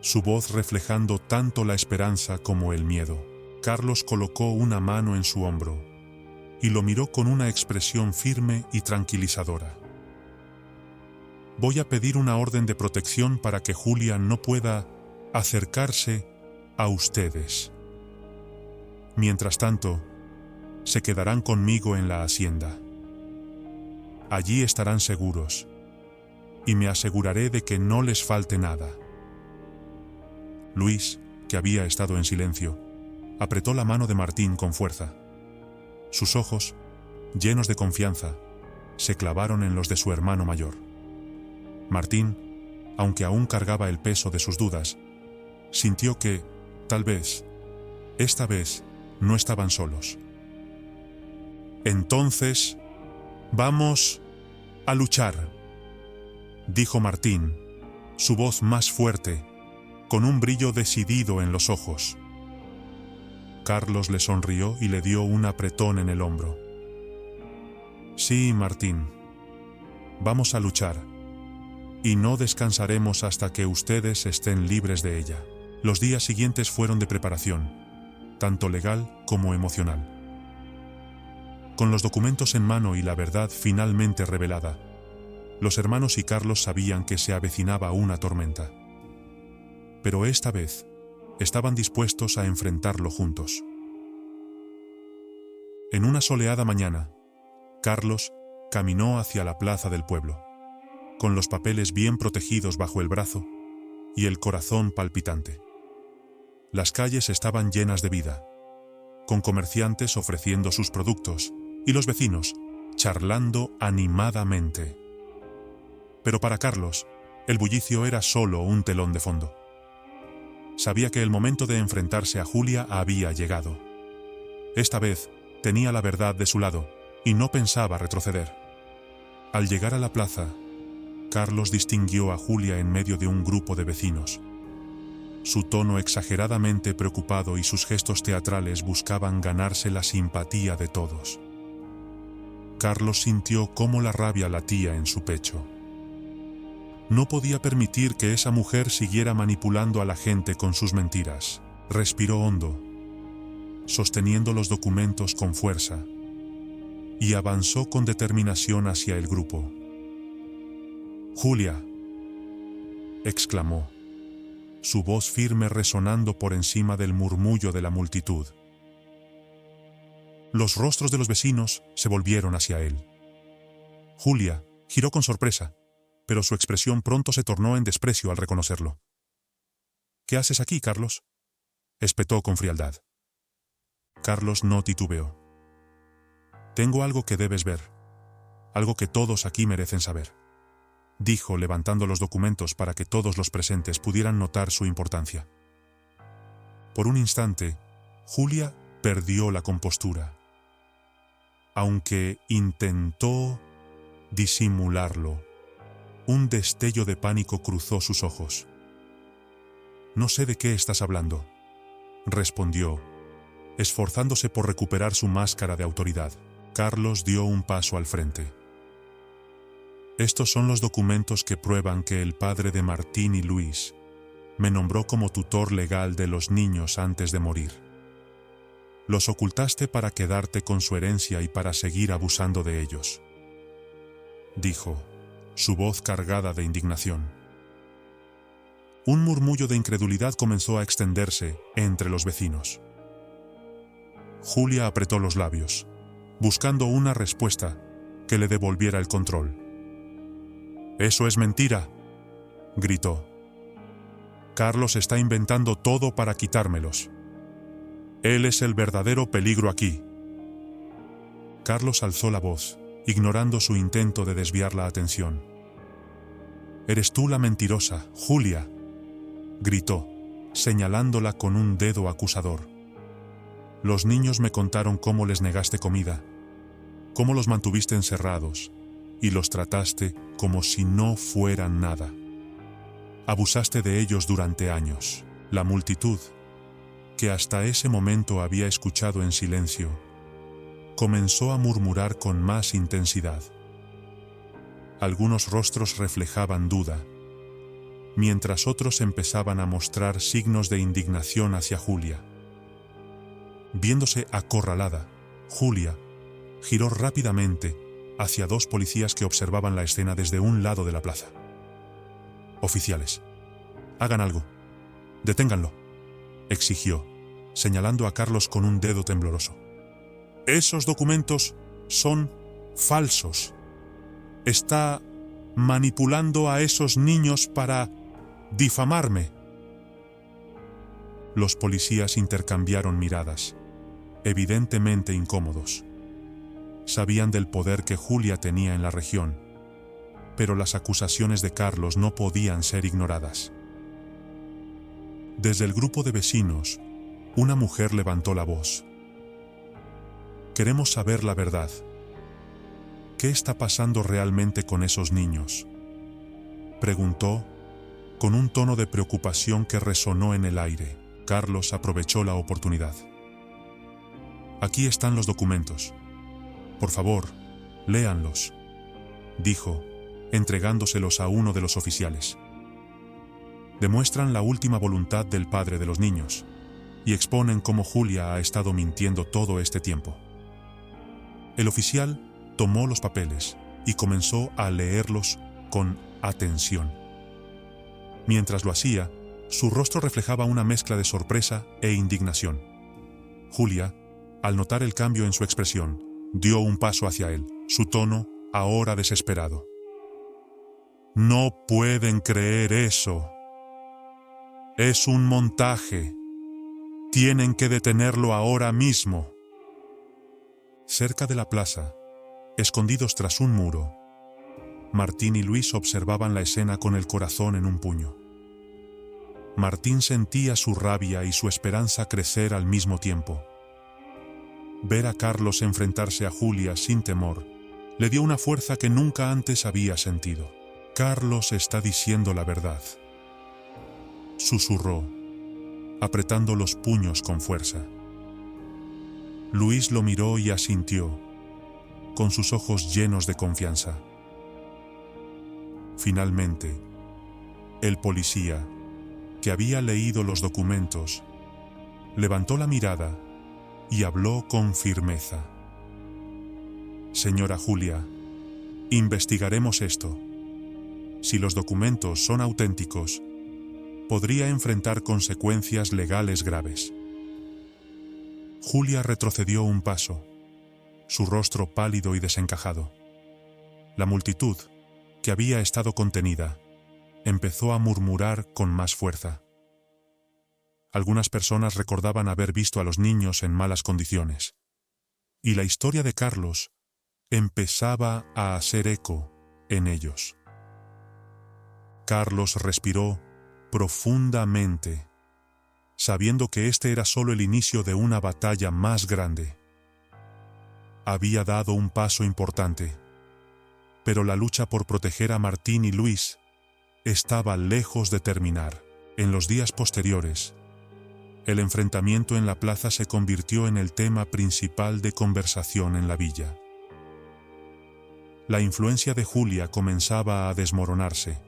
S1: su voz reflejando tanto la esperanza como el miedo. Carlos colocó una mano en su hombro y lo miró con una expresión firme y tranquilizadora. Voy a pedir una orden de protección para que Julia no pueda acercarse a ustedes. Mientras tanto, se quedarán conmigo en la hacienda. Allí estarán seguros, y me aseguraré de que no les falte nada. Luis, que había estado en silencio, apretó la mano de Martín con fuerza. Sus ojos, llenos de confianza, se clavaron en los de su hermano mayor. Martín, aunque aún cargaba el peso de sus dudas, sintió que, tal vez, esta vez, no estaban solos. Entonces, vamos a luchar, dijo Martín, su voz más fuerte, con un brillo decidido en los ojos. Carlos le sonrió y le dio un apretón en el hombro. Sí, Martín, vamos a luchar, y no descansaremos hasta que ustedes estén libres de ella. Los días siguientes fueron de preparación, tanto legal como emocional. Con los documentos en mano y la verdad finalmente revelada, los hermanos y Carlos sabían que se avecinaba una tormenta. Pero esta vez, estaban dispuestos a enfrentarlo juntos. En una soleada mañana, Carlos caminó hacia la plaza del pueblo, con los papeles bien protegidos bajo el brazo y el corazón palpitante. Las calles estaban llenas de vida, con comerciantes ofreciendo sus productos y los vecinos charlando animadamente. Pero para Carlos, el bullicio era solo un telón de fondo. Sabía que el momento de enfrentarse a Julia había llegado. Esta vez tenía la verdad de su lado y no pensaba retroceder. Al llegar a la plaza, Carlos distinguió a Julia en medio de un grupo de vecinos. Su tono exageradamente preocupado y sus gestos teatrales buscaban ganarse la simpatía de todos. Carlos sintió cómo la rabia latía en su pecho. No podía permitir que esa mujer siguiera manipulando a la gente con sus mentiras. Respiró hondo, sosteniendo los documentos con fuerza, y avanzó con determinación hacia el grupo. «Julia», exclamó, su voz firme resonando por encima del murmullo de la multitud. Los rostros de los vecinos se volvieron hacia él. Julia giró con sorpresa, pero su expresión pronto se tornó en desprecio al reconocerlo. «¿Qué haces aquí, Carlos?», espetó con frialdad. Carlos no titubeó. «Tengo algo que debes ver, algo que todos aquí merecen saber», dijo levantando los documentos para que todos los presentes pudieran notar su importancia. Por un instante, Julia perdió la compostura. Aunque intentó disimularlo, un destello de pánico cruzó sus ojos. «No sé de qué estás hablando», respondió, esforzándose por recuperar su máscara de autoridad. Carlos dio un paso al frente. «Estos son los documentos que prueban que el padre de Martín y Luis me nombró como tutor legal de los niños antes de morir. Los ocultaste para quedarte con su herencia y para seguir abusando de ellos», dijo, su voz cargada de indignación. Un murmullo de incredulidad comenzó a extenderse entre los vecinos. Julia apretó los labios, buscando una respuesta que le devolviera el control. «Eso es mentira», gritó. «Carlos está inventando todo para quitármelos. Él es el verdadero peligro aquí». Carlos alzó la voz, ignorando su intento de desviar la atención. «Eres tú la mentirosa, Julia», gritó, señalándola con un dedo acusador. «Los niños me contaron cómo les negaste comida, cómo los mantuviste encerrados y los trataste como si no fueran nada. Abusaste de ellos durante años». La multitud, que hasta ese momento había escuchado en silencio, comenzó a murmurar con más intensidad. Algunos rostros reflejaban duda, mientras otros empezaban a mostrar signos de indignación hacia Julia. Viéndose acorralada, Julia giró rápidamente hacia dos policías que observaban la escena desde un lado de la plaza. «Oficiales, hagan algo. Deténganlo», exigió, señalando a Carlos con un dedo tembloroso. «Esos documentos son falsos. Está manipulando a esos niños para difamarme». Los policías intercambiaron miradas, evidentemente incómodos. Sabían del poder que Julia tenía en la región, pero las acusaciones de Carlos no podían ser ignoradas. Desde el grupo de vecinos, una mujer levantó la voz. «Queremos saber la verdad. ¿Qué está pasando realmente con esos niños?», preguntó, con un tono de preocupación que resonó en el aire. Carlos aprovechó la oportunidad. «Aquí están los documentos. Por favor, léanlos», dijo, entregándoselos a uno de los oficiales. «Demuestran la última voluntad del padre de los niños y exponen cómo Julia ha estado mintiendo todo este tiempo». El oficial tomó los papeles y comenzó a leerlos con atención. Mientras lo hacía, su rostro reflejaba una mezcla de sorpresa e indignación. Julia, al notar el cambio en su expresión, dio un paso hacia él, su tono ahora desesperado. «No pueden creer eso. Es un montaje. Tienen que detenerlo ahora mismo». Cerca de la plaza, escondidos tras un muro, Martín y Luis observaban la escena con el corazón en un puño. Martín sentía su rabia y su esperanza crecer al mismo tiempo. Ver a Carlos enfrentarse a Julia sin temor le dio una fuerza que nunca antes había sentido. «Carlos está diciendo la verdad», susurró, apretando los puños con fuerza. Luis lo miró y asintió, con sus ojos llenos de confianza. Finalmente, el policía, que había leído los documentos, levantó la mirada y habló con firmeza. Señora Julia, investigaremos esto. Si los documentos son auténticos, podría enfrentar consecuencias legales graves. Julia retrocedió un paso, su rostro pálido y desencajado. La multitud, que había estado contenida, empezó a murmurar con más fuerza. Algunas personas recordaban haber visto a los niños en malas condiciones, y la historia de Carlos empezaba a hacer eco en ellos. Carlos respiró profundamente, sabiendo que este era solo el inicio de una batalla más grande. Había dado un paso importante, pero la lucha por proteger a Martín y Luis estaba lejos de terminar. En los días posteriores, el enfrentamiento en la plaza se convirtió en el tema principal de conversación en la villa. La influencia de Julia comenzaba a desmoronarse,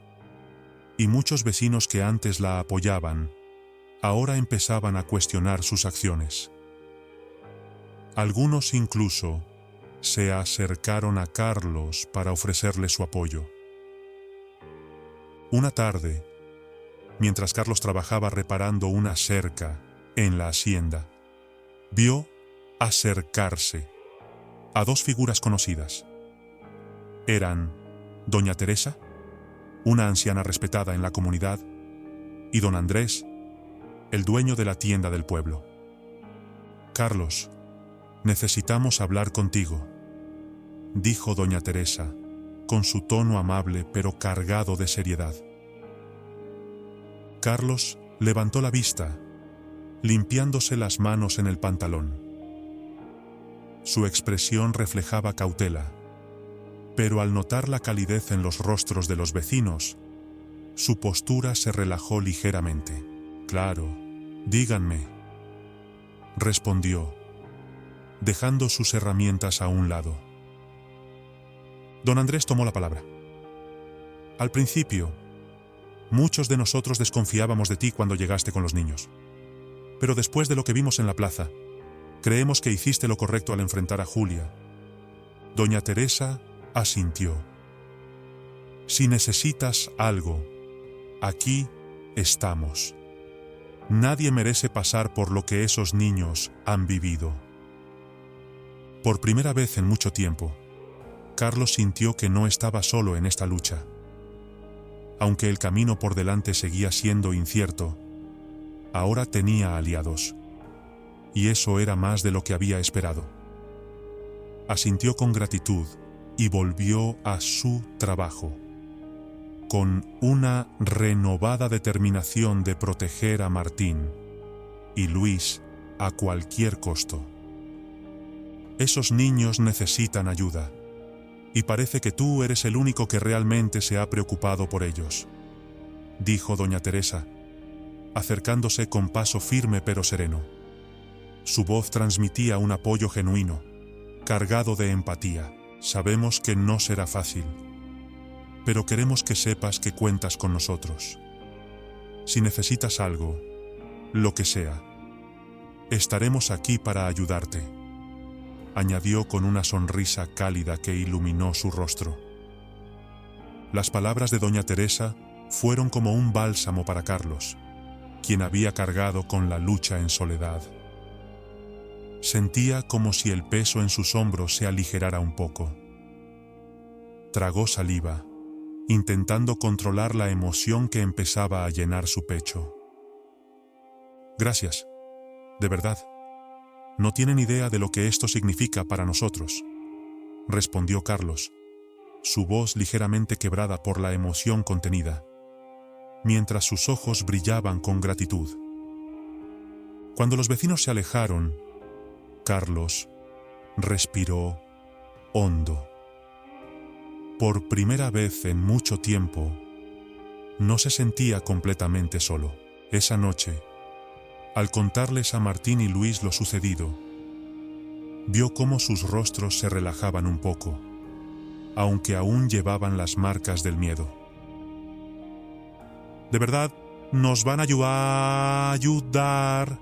S1: y muchos vecinos que antes la apoyaban, ahora empezaban a cuestionar sus acciones. Algunos incluso se acercaron a Carlos para ofrecerle su apoyo. Una tarde, mientras Carlos trabajaba reparando una cerca en la hacienda, vio acercarse a dos figuras conocidas. Eran doña Teresa, una anciana respetada en la comunidad, y don Andrés, el dueño de la tienda del pueblo. Carlos, necesitamos hablar contigo, dijo doña Teresa, con su tono amable pero cargado de seriedad. Carlos levantó la vista, limpiándose las manos en el pantalón. Su expresión reflejaba cautela, pero al notar la calidez en los rostros de los vecinos, su postura se relajó ligeramente. Claro, díganme, respondió, dejando sus herramientas a un lado. Don Andrés tomó la palabra. Al principio, muchos de nosotros desconfiábamos de ti cuando llegaste con los niños. Pero después de lo que vimos en la plaza, creemos que hiciste lo correcto al enfrentar a Julia. Doña Teresa asintió. Si necesitas algo, aquí estamos. Nadie merece pasar por lo que esos niños han vivido. Por primera vez en mucho tiempo, Carlos sintió que no estaba solo en esta lucha. Aunque el camino por delante seguía siendo incierto, ahora tenía aliados. Y eso era más de lo que había esperado. Asintió con gratitud y volvió a su trabajo, con una renovada determinación de proteger a Martín y Luis a cualquier costo. Esos niños necesitan ayuda, y parece que tú eres el único que realmente se ha preocupado por ellos, dijo doña Teresa, acercándose con paso firme pero sereno. Su voz transmitía un apoyo genuino, cargado de empatía. Sabemos que no será fácil, pero queremos que sepas que cuentas con nosotros. Si necesitas algo, lo que sea, estaremos aquí para ayudarte, añadió con una sonrisa cálida que iluminó su rostro. Las palabras de doña Teresa fueron como un bálsamo para Carlos, quien había cargado con la lucha en soledad. Sentía como si el peso en sus hombros se aligerara un poco. Tragó saliva, intentando controlar la emoción que empezaba a llenar su pecho. Gracias, de verdad. No tienen idea de lo que esto significa para nosotros, respondió Carlos, su voz ligeramente quebrada por la emoción contenida, mientras sus ojos brillaban con gratitud. Cuando los vecinos se alejaron, Carlos respiró hondo. Por primera vez en mucho tiempo, no se sentía completamente solo. Esa noche, al contarles a Martín y Luis lo sucedido, vio cómo sus rostros se relajaban un poco, aunque aún llevaban las marcas del miedo. ¿De verdad nos van a ayudar?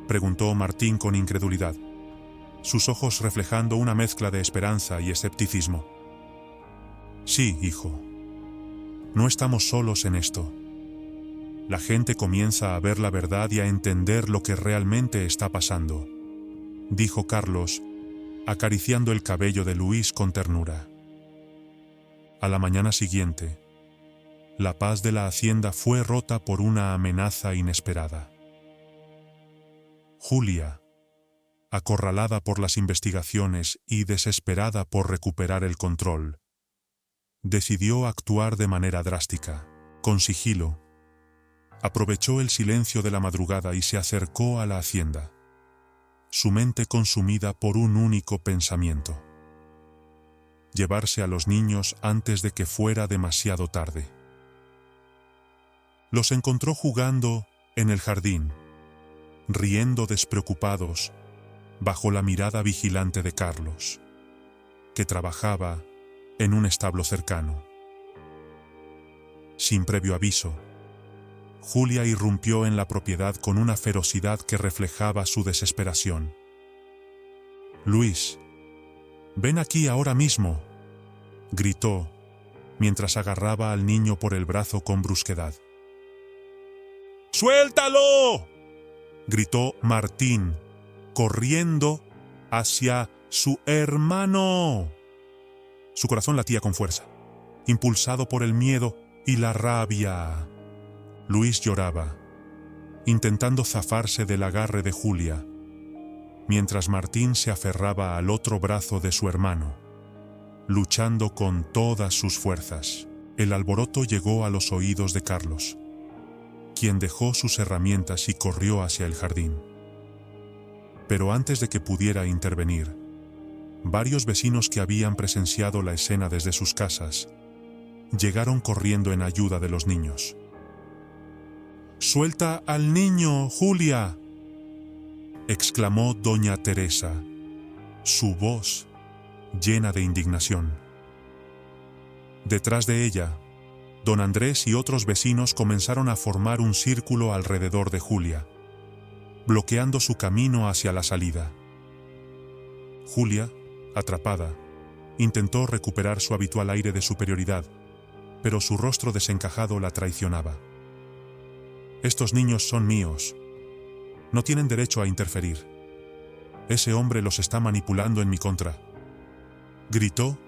S1: Preguntó Martín con incredulidad, sus ojos reflejando una mezcla de esperanza y escepticismo. Sí, hijo. No estamos solos en esto. La gente comienza a ver la verdad y a entender lo que realmente está pasando, dijo Carlos, acariciando el cabello de Luis con ternura. A la mañana siguiente, la paz de la hacienda fue rota por una amenaza inesperada. Julia, acorralada por las investigaciones y desesperada por recuperar el control, decidió actuar de manera drástica, con sigilo. Aprovechó el silencio de la madrugada y se acercó a la hacienda, su mente consumida por un único pensamiento: llevarse a los niños antes de que fuera demasiado tarde. Los encontró jugando en el jardín, riendo despreocupados, bajo la mirada vigilante de Carlos, que trabajaba en un establo cercano. Sin previo aviso, Julia irrumpió en la propiedad con una ferocidad que reflejaba su desesperación. «Luis, ven aquí ahora mismo», gritó, mientras agarraba al niño por el brazo con brusquedad. «¡Suéltalo!», gritó Martín, corriendo hacia su hermano. Su corazón latía con fuerza, impulsado por el miedo y la rabia. Luis lloraba, intentando zafarse del agarre de Julia, mientras Martín se aferraba al otro brazo de su hermano, luchando con todas sus fuerzas. El alboroto llegó a los oídos de Carlos, quien dejó sus herramientas y corrió hacia el jardín. Pero antes de que pudiera intervenir, varios vecinos que habían presenciado la escena desde sus casas llegaron corriendo en ayuda de los niños. «¡Suelta al niño, Julia!», exclamó doña Teresa, su voz llena de indignación. Detrás de ella, don Andrés y otros vecinos comenzaron a formar un círculo alrededor de Julia, bloqueando su camino hacia la salida. Julia, atrapada, intentó recuperar su habitual aire de superioridad, pero su rostro desencajado la traicionaba. «Estos niños son míos. No tienen derecho a interferir. Ese hombre los está manipulando en mi contra», gritó,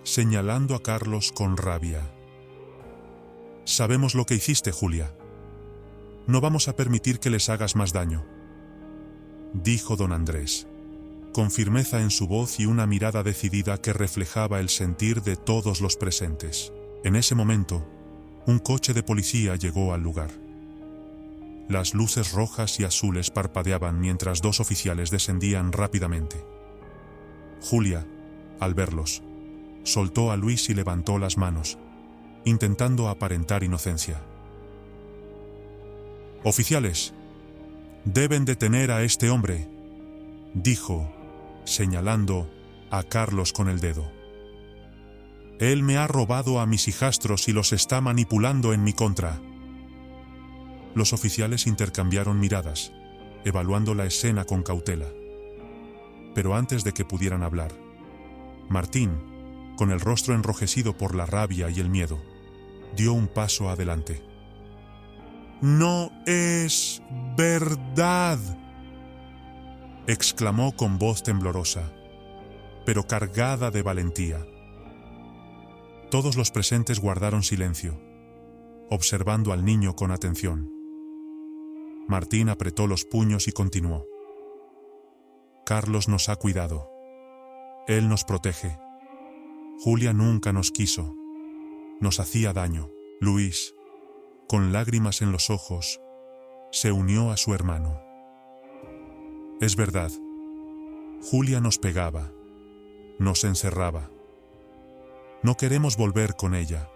S1: señalando a Carlos con rabia. «Sabemos lo que hiciste, Julia. No vamos a permitir que les hagas más daño», dijo don Andrés, con firmeza en su voz y una mirada decidida que reflejaba el sentir de todos los presentes. En ese momento, un coche de policía llegó al lugar. Las luces rojas y azules parpadeaban mientras dos oficiales descendían rápidamente. Julia, al verlos, soltó a Luis y levantó las manos, intentando aparentar inocencia. «Oficiales, deben detener a este hombre», dijo, señalando a Carlos con el dedo. «Él me ha robado a mis hijastros y los está manipulando en mi contra». Los oficiales intercambiaron miradas, evaluando la escena con cautela. Pero antes de que pudieran hablar, Martín, con el rostro enrojecido por la rabia y el miedo, dio un paso adelante. «¡No es verdad!», exclamó con voz temblorosa, pero cargada de valentía. Todos los presentes guardaron silencio, observando al niño con atención. Martín apretó los puños y continuó. «Carlos nos ha cuidado. Él nos protege. Julia nunca nos quiso. Nos hacía daño». Luis, con lágrimas en los ojos, se unió a su hermano. «Es verdad. Julia nos pegaba, nos encerraba. No queremos volver con ella».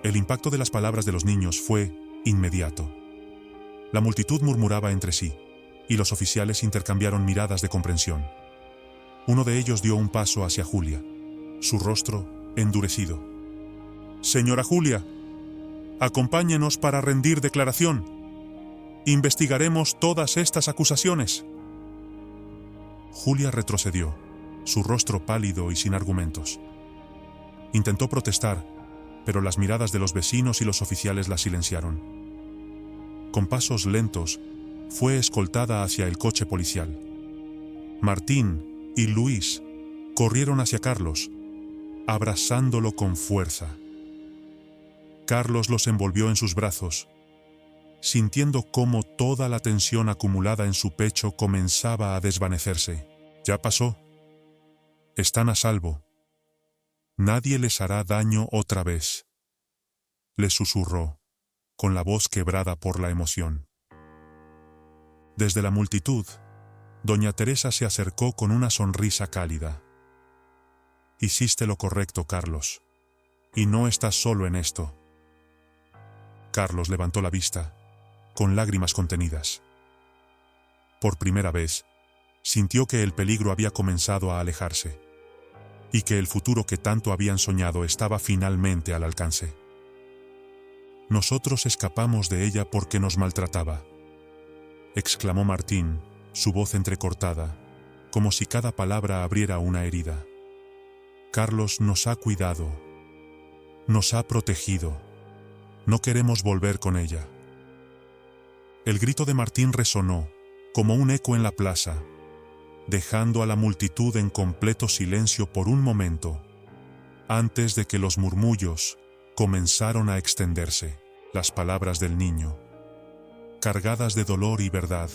S1: El impacto de las palabras de los niños fue inmediato. La multitud murmuraba entre sí, y los oficiales intercambiaron miradas de comprensión. Uno de ellos dio un paso hacia Julia, su rostro endurecido. «Señora Julia, acompáñenos para rendir declaración. Investigaremos todas estas acusaciones». Julia retrocedió, su rostro pálido y sin argumentos. Intentó protestar, pero las miradas de los vecinos y los oficiales la silenciaron. Con pasos lentos, fue escoltada hacia el coche policial. Martín y Luis corrieron hacia Carlos, abrazándolo con fuerza. Carlos los envolvió en sus brazos, sintiendo cómo toda la tensión acumulada en su pecho comenzaba a desvanecerse. «Ya pasó. Están a salvo. Nadie les hará daño otra vez», les susurró, con la voz quebrada por la emoción. Desde la multitud, doña Teresa se acercó con una sonrisa cálida. «Hiciste lo correcto, Carlos, y no estás solo en esto». Carlos levantó la vista, con lágrimas contenidas. Por primera vez, sintió que el peligro había comenzado a alejarse, y que el futuro que tanto habían soñado estaba finalmente al alcance. «Nosotros escapamos de ella porque nos maltrataba», exclamó Martín, su voz entrecortada, como si cada palabra abriera una herida. «Carlos nos ha cuidado, nos ha protegido. No queremos volver con ella». El grito de Martín resonó, como un eco en la plaza, dejando a la multitud en completo silencio por un momento, antes de que los murmullos comenzaron a extenderse. Las palabras del niño, cargadas de dolor y verdad,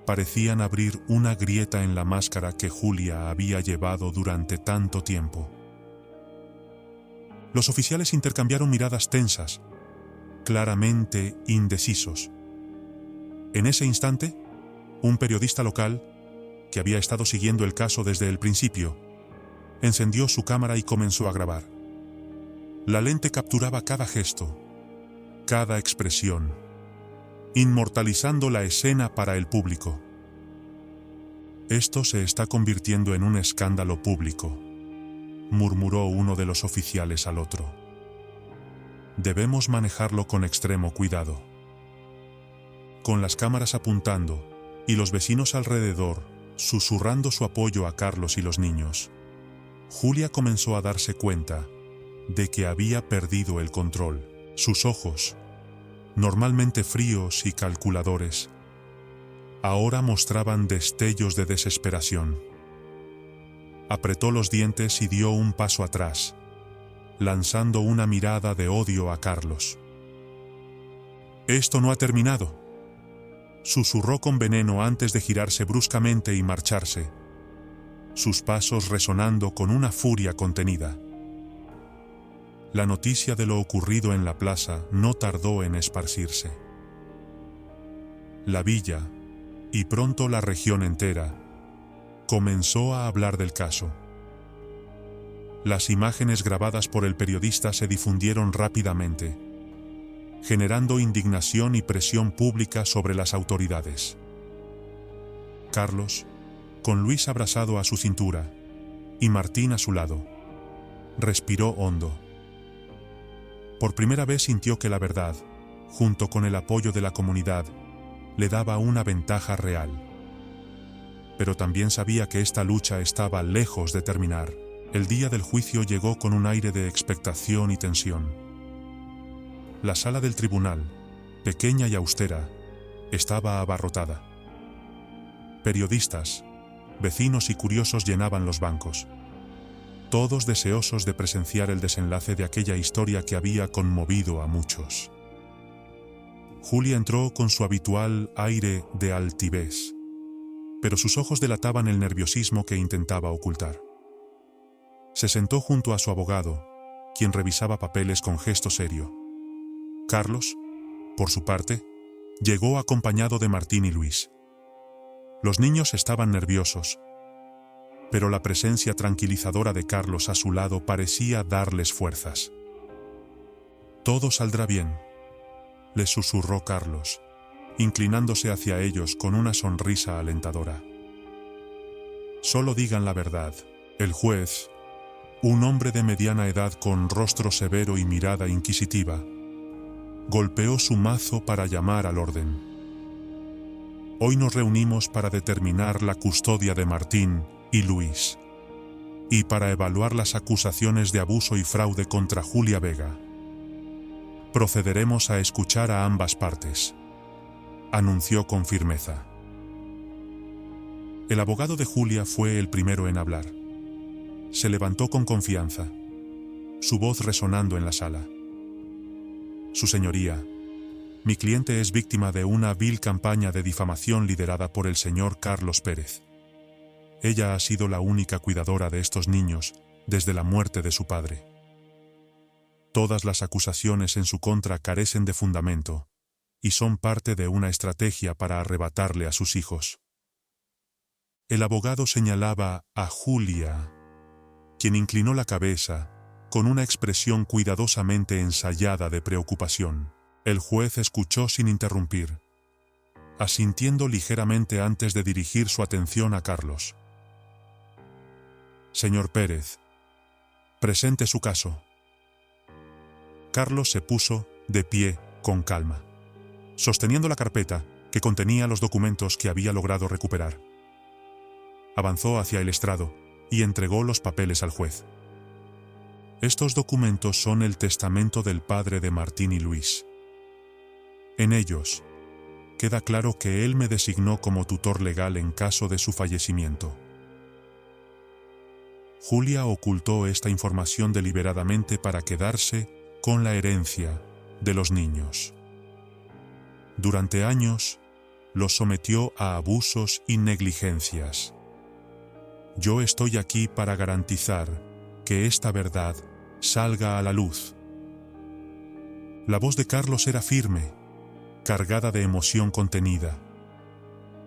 S1: parecían abrir una grieta en la máscara que Julia había llevado durante tanto tiempo. Los oficiales intercambiaron miradas tensas, claramente indecisos. En ese instante, un periodista local, que había estado siguiendo el caso desde el principio, encendió su cámara y comenzó a grabar. La lente capturaba cada gesto, cada expresión, inmortalizando la escena para el público. «Esto se está convirtiendo en un escándalo público», murmuró uno de los oficiales al otro. «Debemos manejarlo con extremo cuidado». Con las cámaras apuntando y los vecinos alrededor susurrando su apoyo a Carlos y los niños, Julia comenzó a darse cuenta de que había perdido el control. Sus ojos, normalmente fríos y calculadores, ahora mostraban destellos de desesperación. Apretó los dientes y dio un paso atrás, lanzando una mirada de odio a Carlos. «Esto no ha terminado», susurró con veneno antes de girarse bruscamente y marcharse, sus pasos resonando con una furia contenida. La noticia de lo ocurrido en la plaza no tardó en esparcirse. La villa, y pronto la región entera, comenzó a hablar del caso. Las imágenes grabadas por el periodista se difundieron rápidamente, generando indignación y presión pública sobre las autoridades. Carlos, con Luis abrazado a su cintura, y Martín a su lado, respiró hondo. Por primera vez sintió que la verdad, junto con el apoyo de la comunidad, le daba una ventaja real. Pero también sabía que esta lucha estaba lejos de terminar. El día del juicio llegó con un aire de expectación y tensión. La sala del tribunal, pequeña y austera, estaba abarrotada. Periodistas, vecinos y curiosos llenaban los bancos, todos deseosos de presenciar el desenlace de aquella historia que había conmovido a muchos. Julia entró con su habitual aire de altivez, pero sus ojos delataban el nerviosismo que intentaba ocultar. Se sentó junto a su abogado, quien revisaba papeles con gesto serio. Carlos, por su parte, llegó acompañado de Martín y Luis. Los niños estaban nerviosos, pero la presencia tranquilizadora de Carlos a su lado parecía darles fuerzas. «Todo saldrá bien», les susurró Carlos, inclinándose hacia ellos con una sonrisa alentadora. Solo digan la verdad. El juez, un hombre de mediana edad con rostro severo y mirada inquisitiva, golpeó su mazo para llamar al orden. Hoy nos reunimos para determinar la custodia de Martín y Luis, y para evaluar las acusaciones de abuso y fraude contra Julia Vega. Procederemos a escuchar a ambas partes, anunció con firmeza. El abogado de Julia fue el primero en hablar. Se levantó con confianza, su voz resonando en la sala. Su señoría, mi cliente es víctima de una vil campaña de difamación liderada por el señor Carlos Pérez. Ella ha sido la única cuidadora de estos niños desde la muerte de su padre. Todas las acusaciones en su contra carecen de fundamento y son parte de una estrategia para arrebatarle a sus hijos. El abogado señalaba a Julia, quien inclinó la cabeza con una expresión cuidadosamente ensayada de preocupación. El juez escuchó sin interrumpir, asintiendo ligeramente antes de dirigir su atención a Carlos. Señor Pérez, presente su caso. Carlos se puso de pie con calma, sosteniendo la carpeta que contenía los documentos que había logrado recuperar. Avanzó hacia el estrado y entregó los papeles al juez. Estos documentos son el testamento del padre de Martín y Luis. En ellos, queda claro que él me designó como tutor legal en caso de su fallecimiento. Julia ocultó esta información deliberadamente para quedarse con la herencia de los niños. Durante años, los sometió a abusos y negligencias. Yo estoy aquí para garantizar que esta verdad salga a la luz. La voz de Carlos era firme, cargada de emoción contenida.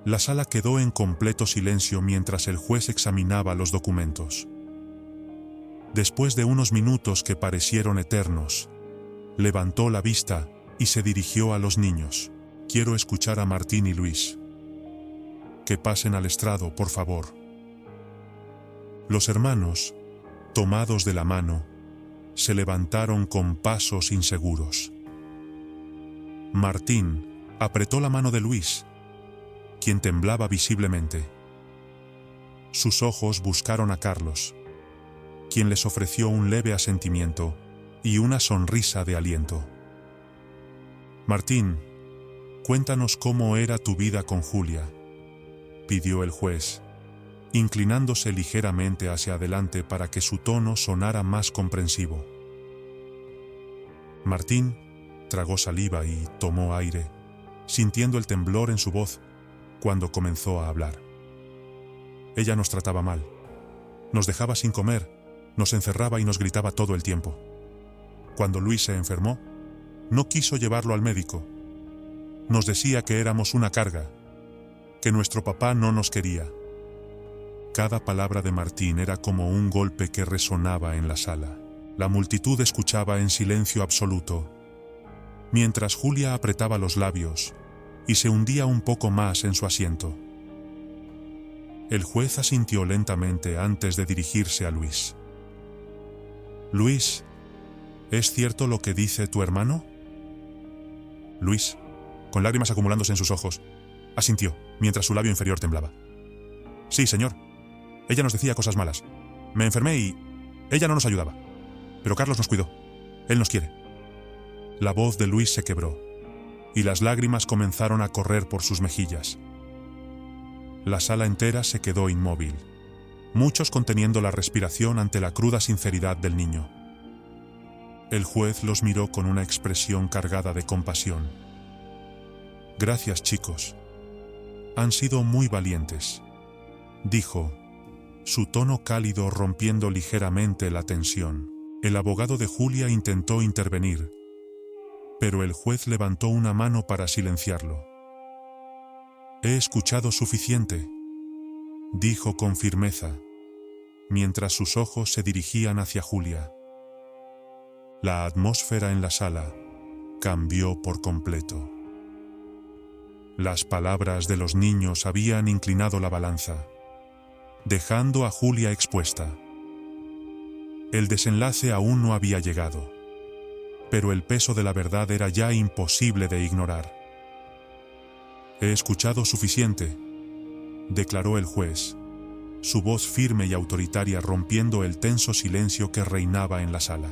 S1: La sala quedó en completo silencio mientras el juez examinaba los documentos. Después de unos minutos que parecieron eternos, levantó la vista y se dirigió a los niños. Quiero escuchar a Martín y Luis. Que pasen al estrado, por favor. Los hermanos, tomados de la mano, se levantaron con pasos inseguros. Martín apretó la mano de Luis, quien temblaba visiblemente. Sus ojos buscaron a Carlos, quien les ofreció un leve asentimiento y una sonrisa de aliento. Martín, cuéntanos cómo era tu vida con Julia, pidió el juez, inclinándose ligeramente hacia adelante para que su tono sonara más comprensivo. Martín tragó saliva y tomó aire, sintiendo el temblor en su voz cuando comenzó a hablar. Ella nos trataba mal, nos dejaba sin comer, nos encerraba y nos gritaba todo el tiempo. Cuando Luis se enfermó, no quiso llevarlo al médico. Nos decía que éramos una carga, que nuestro papá no nos quería. Cada palabra de Martín era como un golpe que resonaba en la sala. La multitud escuchaba en silencio absoluto, mientras Julia apretaba los labios y se hundía un poco más en su asiento. El juez asintió lentamente antes de dirigirse a Luis. Luis, ¿es cierto lo que dice tu hermano? Luis, con lágrimas acumulándose en sus ojos, asintió mientras su labio inferior temblaba. Sí, señor. Ella nos decía cosas malas. Me enfermé y ella no nos ayudaba. Pero Carlos nos cuidó. Él nos quiere. La voz de Luis se quebró, y las lágrimas comenzaron a correr por sus mejillas. La sala entera se quedó inmóvil, muchos conteniendo la respiración ante la cruda sinceridad del niño. El juez los miró con una expresión cargada de compasión. Gracias, chicos. Han sido muy valientes, dijo, su tono cálido rompiendo ligeramente la tensión. El abogado de Julia intentó intervenir, pero el juez levantó una mano para silenciarlo. He escuchado suficiente, dijo con firmeza, mientras sus ojos se dirigían hacia Julia. La atmósfera en la sala cambió por completo. Las palabras de los niños habían inclinado la balanza, dejando a Julia expuesta. El desenlace aún no había llegado, pero el peso de la verdad era ya imposible de ignorar. «He escuchado suficiente», declaró el juez, su voz firme y autoritaria rompiendo el tenso silencio que reinaba en la sala.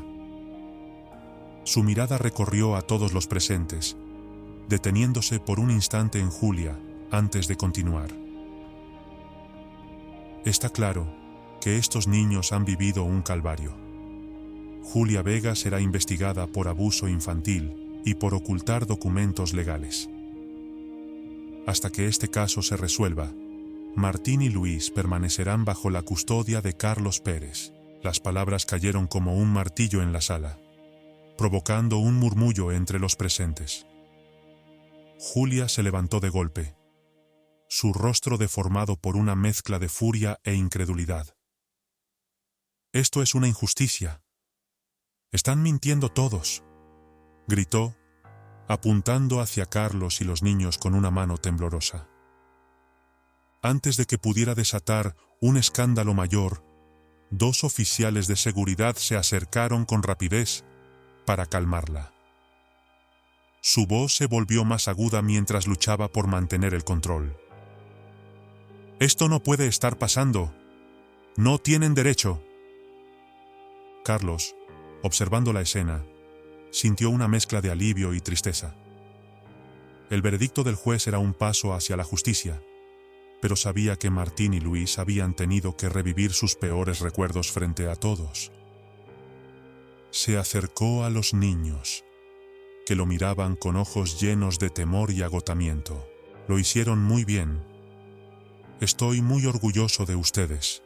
S1: Su mirada recorrió a todos los presentes, deteniéndose por un instante en Julia antes de continuar. «Está claro que estos niños han vivido un calvario. Julia Vega será investigada por abuso infantil y por ocultar documentos legales. Hasta que este caso se resuelva, Martín y Luis permanecerán bajo la custodia de Carlos Pérez». Las palabras cayeron como un martillo en la sala, provocando un murmullo entre los presentes. Julia se levantó de golpe, su rostro deformado por una mezcla de furia e incredulidad. «Esto es una injusticia. Están mintiendo todos», gritó, apuntando hacia Carlos y los niños con una mano temblorosa. Antes de que pudiera desatar un escándalo mayor, 2 oficiales de seguridad se acercaron con rapidez para calmarla. Su voz se volvió más aguda mientras luchaba por mantener el control. «Esto no puede estar pasando. No tienen derecho». Carlos, observando la escena, sintió una mezcla de alivio y tristeza. El veredicto del juez era un paso hacia la justicia, pero sabía que Martín y Luis habían tenido que revivir sus peores recuerdos frente a todos. Se acercó a los niños, que lo miraban con ojos llenos de temor y agotamiento. «Lo hicieron muy bien. Estoy muy orgulloso de ustedes»,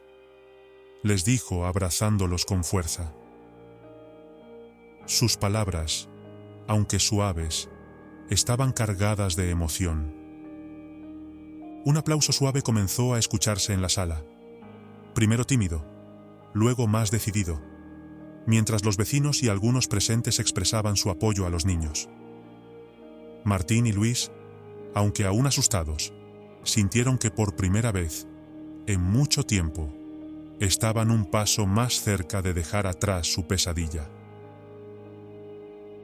S1: les dijo abrazándolos con fuerza. Sus palabras, aunque suaves, estaban cargadas de emoción. Un aplauso suave comenzó a escucharse en la sala, primero tímido, luego más decidido, mientras los vecinos y algunos presentes expresaban su apoyo a los niños. Martín y Luis, aunque aún asustados, sintieron que por primera vez, en mucho tiempo, estaban un paso más cerca de dejar atrás su pesadilla.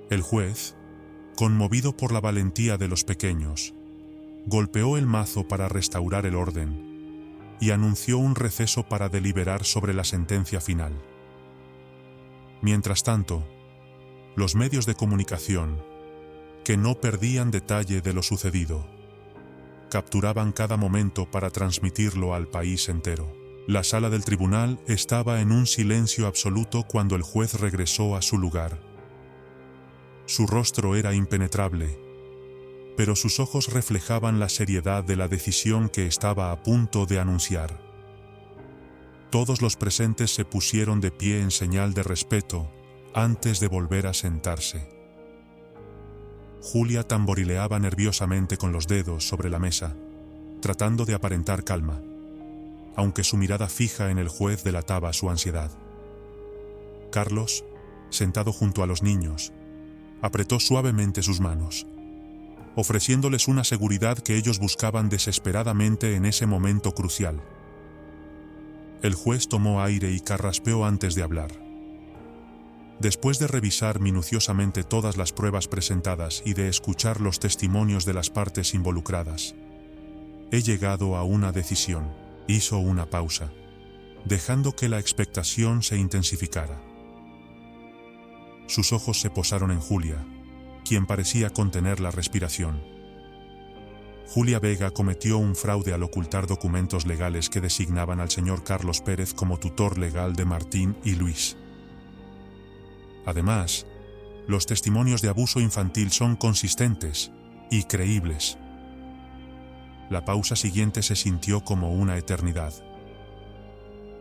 S1: El juez, conmovido por la valentía de los pequeños, golpeó el mazo para restaurar el orden y anunció un receso para deliberar sobre la sentencia final. Mientras tanto, los medios de comunicación, que no perdían detalle de lo sucedido, capturaban cada momento para transmitirlo al país entero. La sala del tribunal estaba en un silencio absoluto cuando el juez regresó a su lugar. Su rostro era impenetrable, pero sus ojos reflejaban la seriedad de la decisión que estaba a punto de anunciar. Todos los presentes se pusieron de pie en señal de respeto antes de volver a sentarse. Julia tamborileaba nerviosamente con los dedos sobre la mesa, tratando de aparentar calma, aunque su mirada fija en el juez delataba su ansiedad. Carlos, sentado junto a los niños, apretó suavemente sus manos, ofreciéndoles una seguridad que ellos buscaban desesperadamente en ese momento crucial. El juez tomó aire y carraspeó antes de hablar. Después de revisar minuciosamente todas las pruebas presentadas y de escuchar los testimonios de las partes involucradas, he llegado a una decisión. Hizo una pausa, dejando que la expectación se intensificara. Sus ojos se posaron en Julia, quien parecía contener la respiración. Julia Vega cometió un fraude al ocultar documentos legales que designaban al señor Carlos Pérez como tutor legal de Martín y Luis. Además, los testimonios de abuso infantil son consistentes y creíbles. La pausa siguiente se sintió como una eternidad.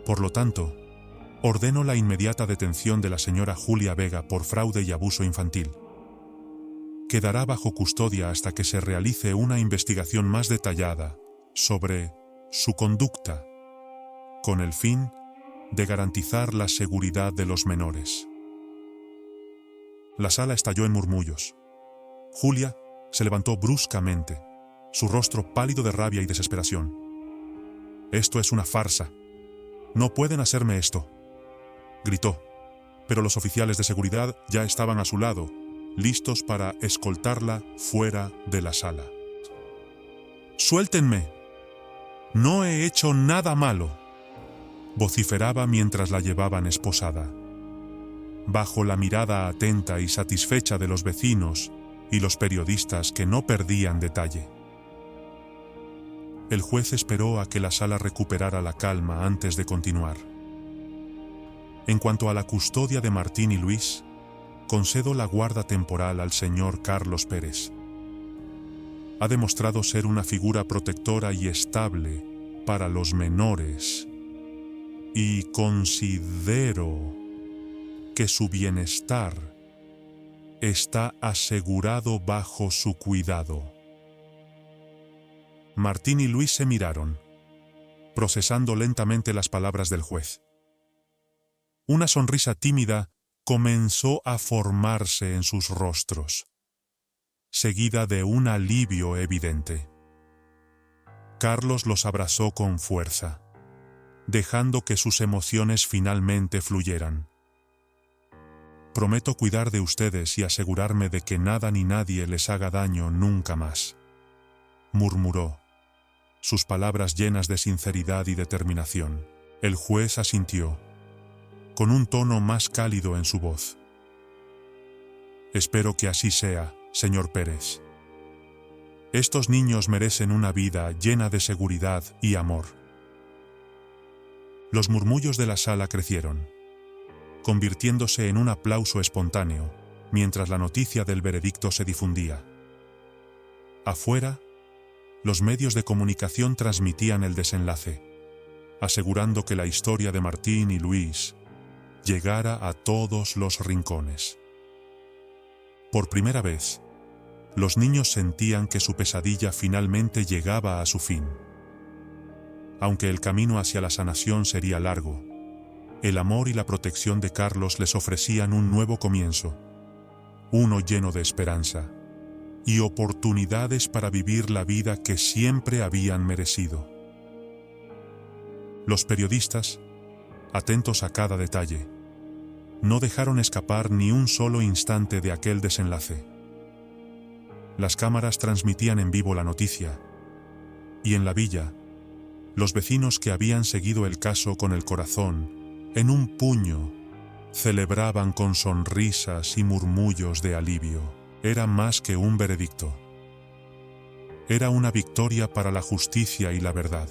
S1: Por lo tanto, ordeno la inmediata detención de la señora Julia Vega por fraude y abuso infantil. Quedará bajo custodia hasta que se realice una investigación más detallada sobre su conducta, con el fin de garantizar la seguridad de los menores. La sala estalló en murmullos. Julia se levantó bruscamente, su rostro pálido de rabia y desesperación. «Esto es una farsa. No pueden hacerme esto», gritó, pero los oficiales de seguridad ya estaban a su lado, listos para escoltarla fuera de la sala. «¡Suéltenme! No he hecho nada malo», vociferaba mientras la llevaban esposada. Bajo la mirada atenta y satisfecha de los vecinos y los periodistas que no perdían detalle. El juez esperó a que la sala recuperara la calma antes de continuar. «En cuanto a la custodia de Martín y Luis, concedo la guarda temporal al señor Carlos Pérez. Ha demostrado ser una figura protectora y estable para los menores, y considero que su bienestar está asegurado bajo su cuidado». Martín y Luis se miraron, procesando lentamente las palabras del juez. Una sonrisa tímida comenzó a formarse en sus rostros, seguida de un alivio evidente. Carlos los abrazó con fuerza, dejando que sus emociones finalmente fluyeran. «Prometo cuidar de ustedes y asegurarme de que nada ni nadie les haga daño nunca más», murmuró, sus palabras llenas de sinceridad y determinación. El juez asintió, con un tono más cálido en su voz. «Espero que así sea, señor Pérez. Estos niños merecen una vida llena de seguridad y amor». Los murmullos de la sala crecieron, convirtiéndose en un aplauso espontáneo, mientras la noticia del veredicto se difundía. Afuera, los medios de comunicación transmitían el desenlace, asegurando que la historia de Martín y Luis llegara a todos los rincones. Por primera vez, los niños sentían que su pesadilla finalmente llegaba a su fin. Aunque el camino hacia la sanación sería largo, el amor y la protección de Carlos les ofrecían un nuevo comienzo, uno lleno de esperanza y oportunidades para vivir la vida que siempre habían merecido. Los periodistas, atentos a cada detalle, no dejaron escapar ni un solo instante de aquel desenlace. Las cámaras transmitían en vivo la noticia, y en la villa, los vecinos que habían seguido el caso con el corazón en un puño celebraban con sonrisas y murmullos de alivio. Era más que un veredicto. Era una victoria para la justicia y la verdad.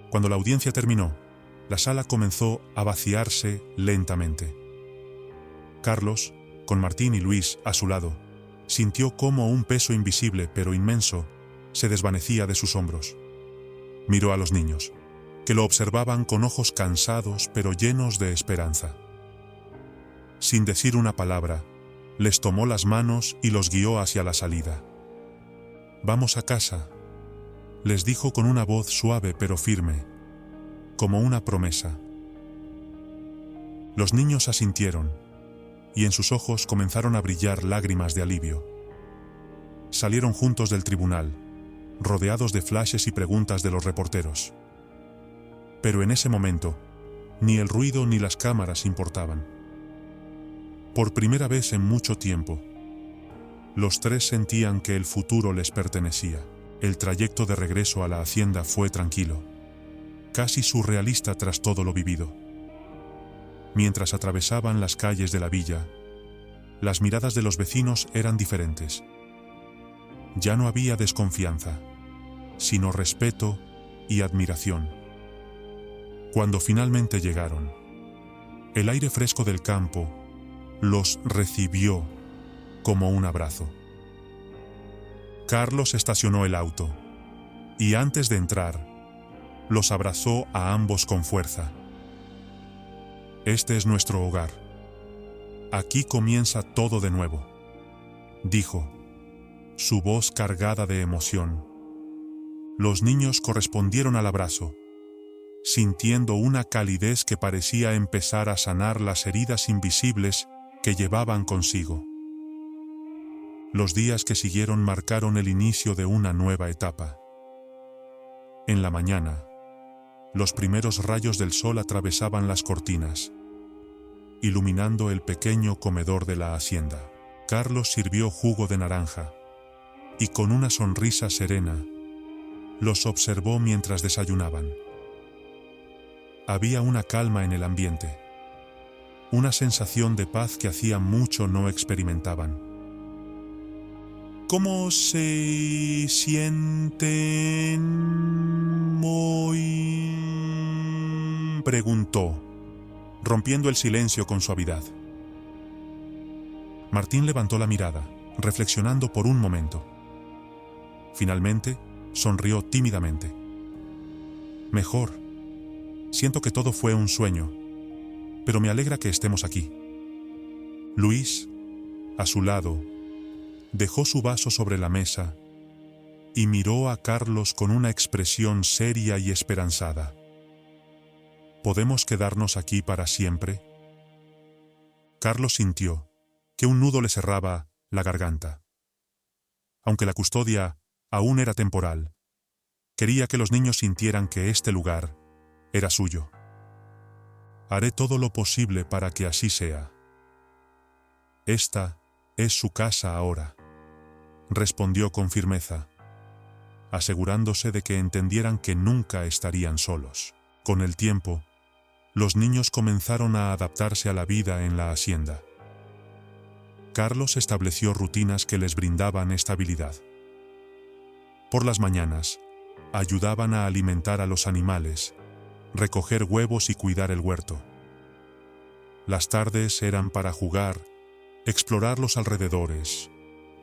S1: Cuando la audiencia terminó, la sala comenzó a vaciarse lentamente. Carlos, con Martín y Luis a su lado, sintió cómo un peso invisible pero inmenso se desvanecía de sus hombros. Miró a los niños, que lo observaban con ojos cansados pero llenos de esperanza. Sin decir una palabra, les tomó las manos y los guió hacia la salida. «Vamos a casa», les dijo con una voz suave pero firme, como una promesa. Los niños asintieron, y en sus ojos comenzaron a brillar lágrimas de alivio. Salieron juntos del tribunal, rodeados de flashes y preguntas de los reporteros. Pero en ese momento, ni el ruido ni las cámaras importaban. Por primera vez en mucho tiempo, los tres sentían que el futuro les pertenecía. El trayecto de regreso a la hacienda fue tranquilo, casi surrealista tras todo lo vivido. Mientras atravesaban las calles de la villa, las miradas de los vecinos eran diferentes. Ya no había desconfianza, sino respeto y admiración. Cuando finalmente llegaron, el aire fresco del campo los recibió como un abrazo. Carlos estacionó el auto y antes de entrar, los abrazó a ambos con fuerza. «Este es nuestro hogar. Aquí comienza todo de nuevo», dijo, su voz cargada de emoción. Los niños correspondieron al abrazo, sintiendo una calidez que parecía empezar a sanar las heridas invisibles que llevaban consigo. Los días que siguieron marcaron el inicio de una nueva etapa. En la mañana, los primeros rayos del sol atravesaban las cortinas, iluminando el pequeño comedor de la hacienda. Carlos sirvió jugo de naranja, y con una sonrisa serena, los observó mientras desayunaban. Había una calma en el ambiente, una sensación de paz que hacía mucho no experimentaban. ¿Cómo se sienten hoy?, preguntó, rompiendo el silencio con suavidad. Martín levantó la mirada, reflexionando por un momento. Finalmente, sonrió tímidamente. Mejor. Siento que todo fue un sueño, pero me alegra que estemos aquí. Luis, a su lado, dejó su vaso sobre la mesa y miró a Carlos con una expresión seria y esperanzada. ¿Podemos quedarnos aquí para siempre? Carlos sintió que un nudo le cerraba la garganta. Aunque la custodia aún era temporal, quería que los niños sintieran que este lugar era suyo. Haré todo lo posible para que así sea. Esta es su casa ahora, respondió con firmeza, asegurándose de que entendieran que nunca estarían solos. Con el tiempo, los niños comenzaron a adaptarse a la vida en la hacienda. Carlos estableció rutinas que les brindaban estabilidad. Por las mañanas, ayudaban a alimentar a los animales, recoger huevos y cuidar el huerto. Las tardes eran para jugar, explorar los alrededores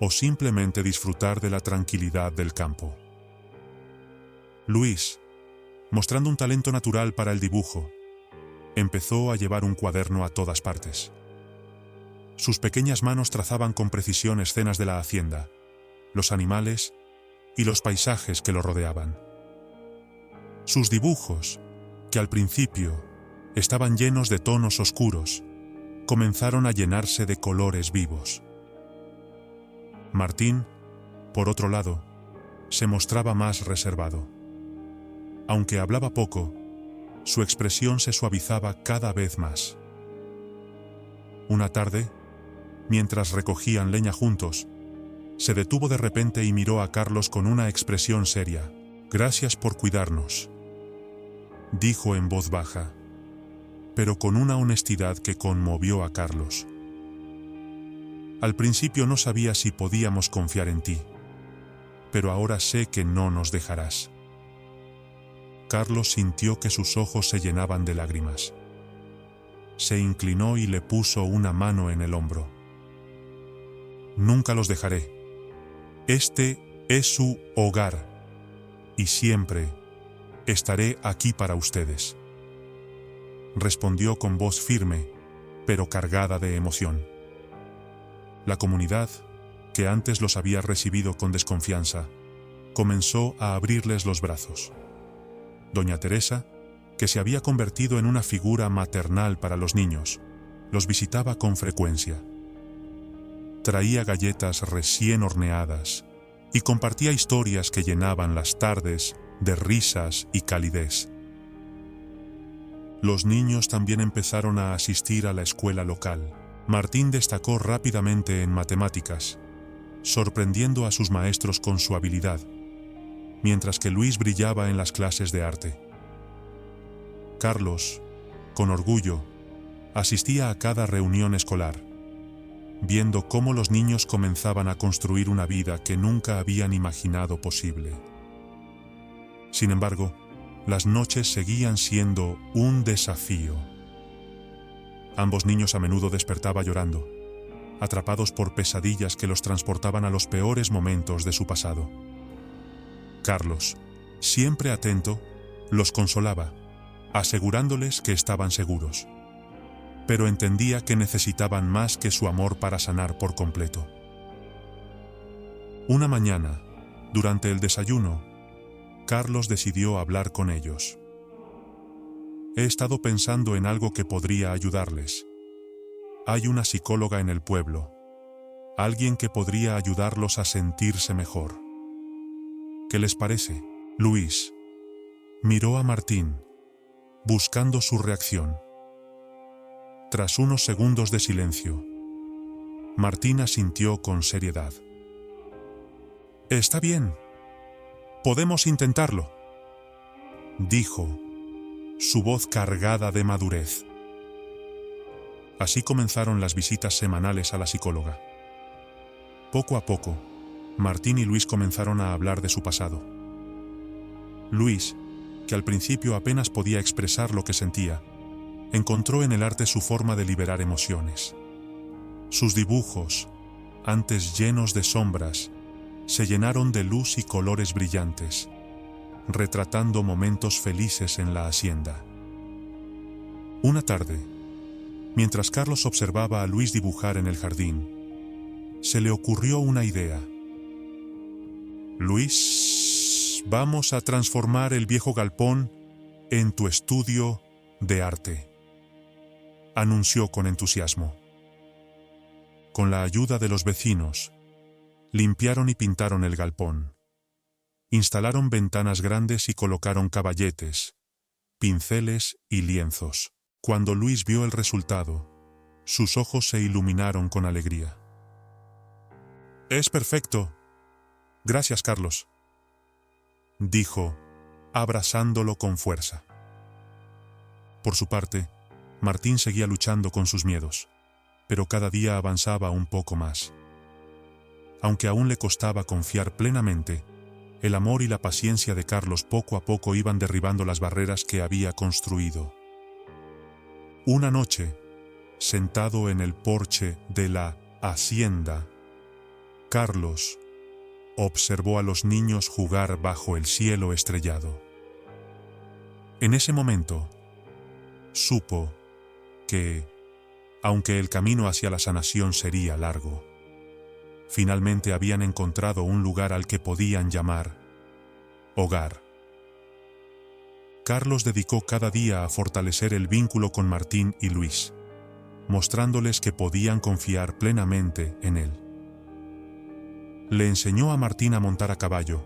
S1: o simplemente disfrutar de la tranquilidad del campo. Luis, mostrando un talento natural para el dibujo, empezó a llevar un cuaderno a todas partes. Sus pequeñas manos trazaban con precisión escenas de la hacienda, los animales y los paisajes que lo rodeaban. Sus dibujos, que al principio estaban llenos de tonos oscuros, comenzaron a llenarse de colores vivos. Martín, por otro lado, se mostraba más reservado. Aunque hablaba poco, su expresión se suavizaba cada vez más. Una tarde, mientras recogían leña juntos, se detuvo de repente y miró a Carlos con una expresión seria. «Gracias por cuidarnos», dijo en voz baja, pero con una honestidad que conmovió a Carlos. Al principio no sabía si podíamos confiar en ti, pero ahora sé que no nos dejarás. Carlos sintió que sus ojos se llenaban de lágrimas. Se inclinó y le puso una mano en el hombro. Nunca los dejaré. Este es su hogar, y siempre estaré aquí para ustedes, respondió con voz firme, pero cargada de emoción. La comunidad, que antes los había recibido con desconfianza, comenzó a abrirles los brazos. Doña Teresa, que se había convertido en una figura maternal para los niños, los visitaba con frecuencia. Traía galletas recién horneadas y compartía historias que llenaban las tardes de risas y calidez. Los niños también empezaron a asistir a la escuela local. Martín destacó rápidamente en matemáticas, sorprendiendo a sus maestros con su habilidad, mientras que Luis brillaba en las clases de arte. Carlos, con orgullo, asistía a cada reunión escolar, viendo cómo los niños comenzaban a construir una vida que nunca habían imaginado posible. Sin embargo, las noches seguían siendo un desafío. Ambos niños a menudo despertaban llorando, atrapados por pesadillas que los transportaban a los peores momentos de su pasado. Carlos, siempre atento, los consolaba, asegurándoles que estaban seguros. Pero entendía que necesitaban más que su amor para sanar por completo. Una mañana, durante el desayuno, Carlos decidió hablar con ellos. He estado pensando en algo que podría ayudarles. Hay una psicóloga en el pueblo. alguien que podría ayudarlos a sentirse mejor. ¿Qué les parece? Luis miró a Martín, buscando su reacción. Tras unos segundos de silencio, Martín asintió con seriedad. Está bien. Podemos intentarlo, dijo, su voz cargada de madurez. Así comenzaron las visitas semanales a la psicóloga. Poco a poco, Martín y Luis comenzaron a hablar de su pasado. Luis, que al principio apenas podía expresar lo que sentía, encontró en el arte su forma de liberar emociones. Sus dibujos, antes llenos de sombras, se llenaron de luz y colores brillantes, retratando momentos felices en la hacienda. Una tarde, mientras Carlos observaba a Luis dibujar en el jardín, se le ocurrió una idea. Luis, vamos a transformar el viejo galpón en tu estudio de arte, anunció con entusiasmo. Con la ayuda de los vecinos, limpiaron y pintaron el galpón. Instalaron ventanas grandes y colocaron caballetes, pinceles y lienzos. Cuando Luis vio el resultado, sus ojos se iluminaron con alegría. «Es perfecto. Gracias, Carlos», dijo, abrazándolo con fuerza. Por su parte, Martín seguía luchando con sus miedos, pero cada día avanzaba un poco más. Aunque aún le costaba confiar plenamente, el amor y la paciencia de Carlos poco a poco iban derribando las barreras que había construido. Una noche, sentado en el porche de la hacienda, Carlos observó a los niños jugar bajo el cielo estrellado. En ese momento, supo que, aunque el camino hacia la sanación sería largo, finalmente habían encontrado un lugar al que podían llamar hogar. Carlos dedicó cada día a fortalecer el vínculo con Martín y Luis, mostrándoles que podían confiar plenamente en él. Le enseñó a Martín a montar a caballo,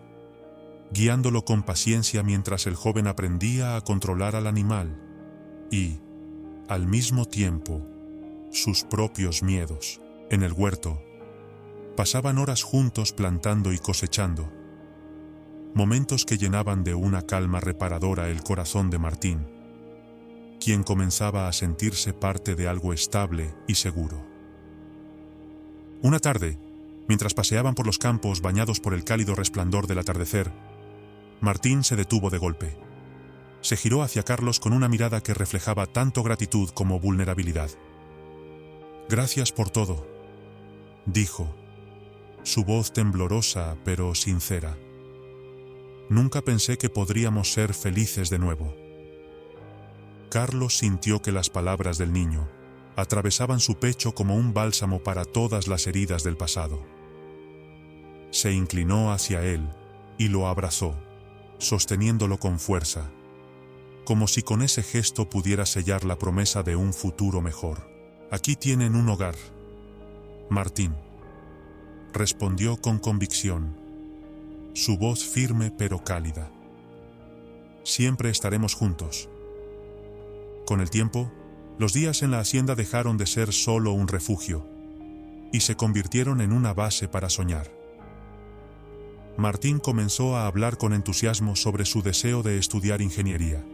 S1: guiándolo con paciencia mientras el joven aprendía a controlar al animal y, al mismo tiempo, sus propios miedos. En el huerto, pasaban horas juntos plantando y cosechando, momentos que llenaban de una calma reparadora el corazón de Martín, quien comenzaba a sentirse parte de algo estable y seguro. Una tarde, mientras paseaban por los campos bañados por el cálido resplandor del atardecer, Martín se detuvo de golpe. Se giró hacia Carlos con una mirada que reflejaba tanto gratitud como vulnerabilidad. «Gracias por todo», dijo, su voz temblorosa pero sincera. «Nunca pensé que podríamos ser felices de nuevo». Carlos sintió que las palabras del niño atravesaban su pecho como un bálsamo para todas las heridas del pasado. Se inclinó hacia él y lo abrazó, sosteniéndolo con fuerza, como si con ese gesto pudiera sellar la promesa de un futuro mejor. «Aquí tienen un hogar, Martín», respondió con convicción, su voz firme pero cálida. «Siempre estaremos juntos». Con el tiempo, los días en la hacienda dejaron de ser solo un refugio y se convirtieron en una base para soñar. Martín comenzó a hablar con entusiasmo sobre su deseo de estudiar ingeniería.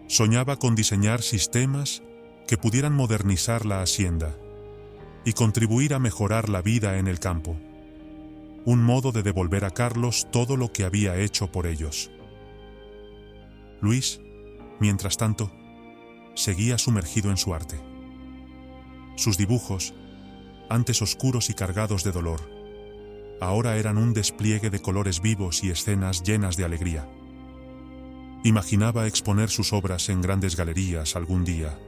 S1: Soñaba con diseñar sistemas que pudieran modernizar la hacienda y contribuir a mejorar la vida en el campo. Un modo de devolver a Carlos todo lo que había hecho por ellos. Luis, mientras tanto, seguía sumergido en su arte. Sus dibujos, antes oscuros y cargados de dolor, ahora eran un despliegue de colores vivos y escenas llenas de alegría. Imaginaba exponer sus obras en grandes galerías algún día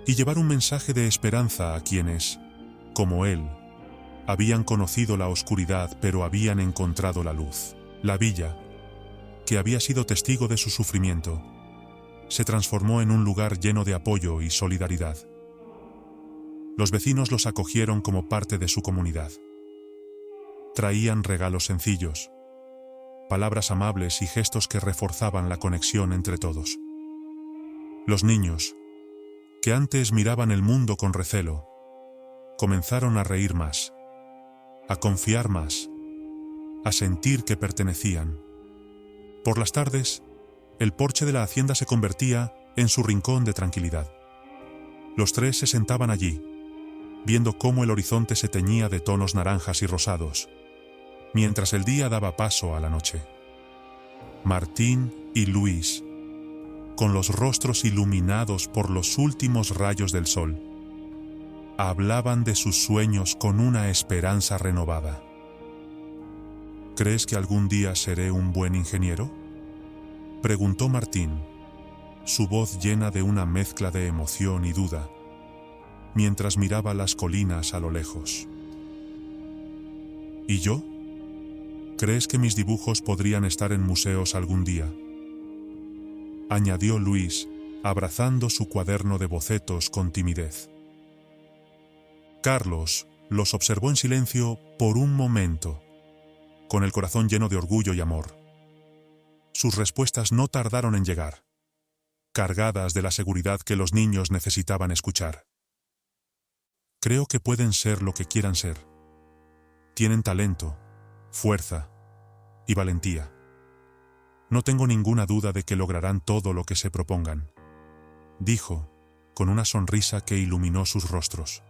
S1: y llevar un mensaje de esperanza a quienes, como él, habían conocido la oscuridad pero habían encontrado la luz. La villa, que había sido testigo de su sufrimiento, se transformó en un lugar lleno de apoyo y solidaridad. Los vecinos los acogieron como parte de su comunidad. Traían regalos sencillos, palabras amables y gestos que reforzaban la conexión entre todos. Los niños, que antes miraban el mundo con recelo, comenzaron a reír más, a confiar más, a sentir que pertenecían. Por las tardes, el porche de la hacienda se convertía en su rincón de tranquilidad. Los tres se sentaban allí, viendo cómo el horizonte se teñía de tonos naranjas y rosados, mientras el día daba paso a la noche. Martín y Luis, con los rostros iluminados por los últimos rayos del sol, hablaban de sus sueños con una esperanza renovada. ¿Crees que algún día seré un buen ingeniero?, preguntó Martín, su voz llena de una mezcla de emoción y duda, mientras miraba las colinas a lo lejos. ¿Y yo? ¿Crees que mis dibujos podrían estar en museos algún día?, añadió Luis, abrazando su cuaderno de bocetos con timidez. Carlos los observó en silencio por un momento, con el corazón lleno de orgullo y amor. Sus respuestas no tardaron en llegar, cargadas de la seguridad que los niños necesitaban escuchar. Creo que pueden ser lo que quieran ser. Tienen talento, fuerza y valentía. No tengo ninguna duda de que lograrán todo lo que se propongan, dijo, con una sonrisa que iluminó sus rostros.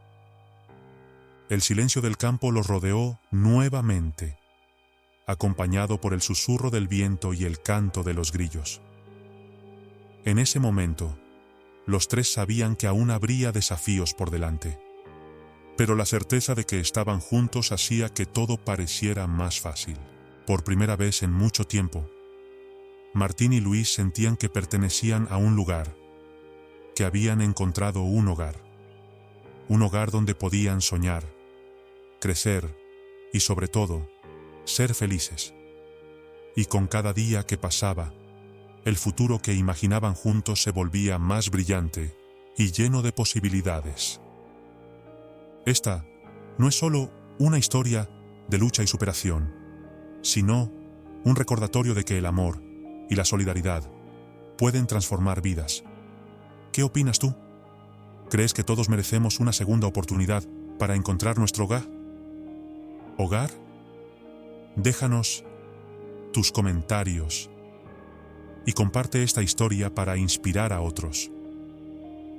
S1: El silencio del campo los rodeó nuevamente, acompañado por el susurro del viento y el canto de los grillos. En ese momento, los tres sabían que aún habría desafíos por delante, pero la certeza de que estaban juntos hacía que todo pareciera más fácil. Por primera vez en mucho tiempo, Martín y Luis sentían que pertenecían a un lugar, que habían encontrado un hogar donde podían soñar, crecer y, sobre todo, ser felices. Y con cada día que pasaba, el futuro que imaginaban juntos se volvía más brillante y lleno de posibilidades. Esta no es solo una historia de lucha y superación, sino un recordatorio de que el amor y la solidaridad pueden transformar vidas. ¿Qué opinas tú? ¿Crees que todos merecemos una segunda oportunidad para encontrar nuestro hogar? ¿Hogar? Déjanos tus comentarios y comparte esta historia para inspirar a otros.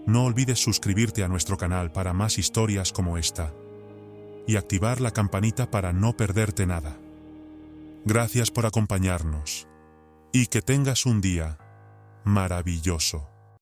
S1: No olvides suscribirte a nuestro canal para más historias como esta y activar la campanita para no perderte nada. Gracias por acompañarnos y que tengas un día maravilloso.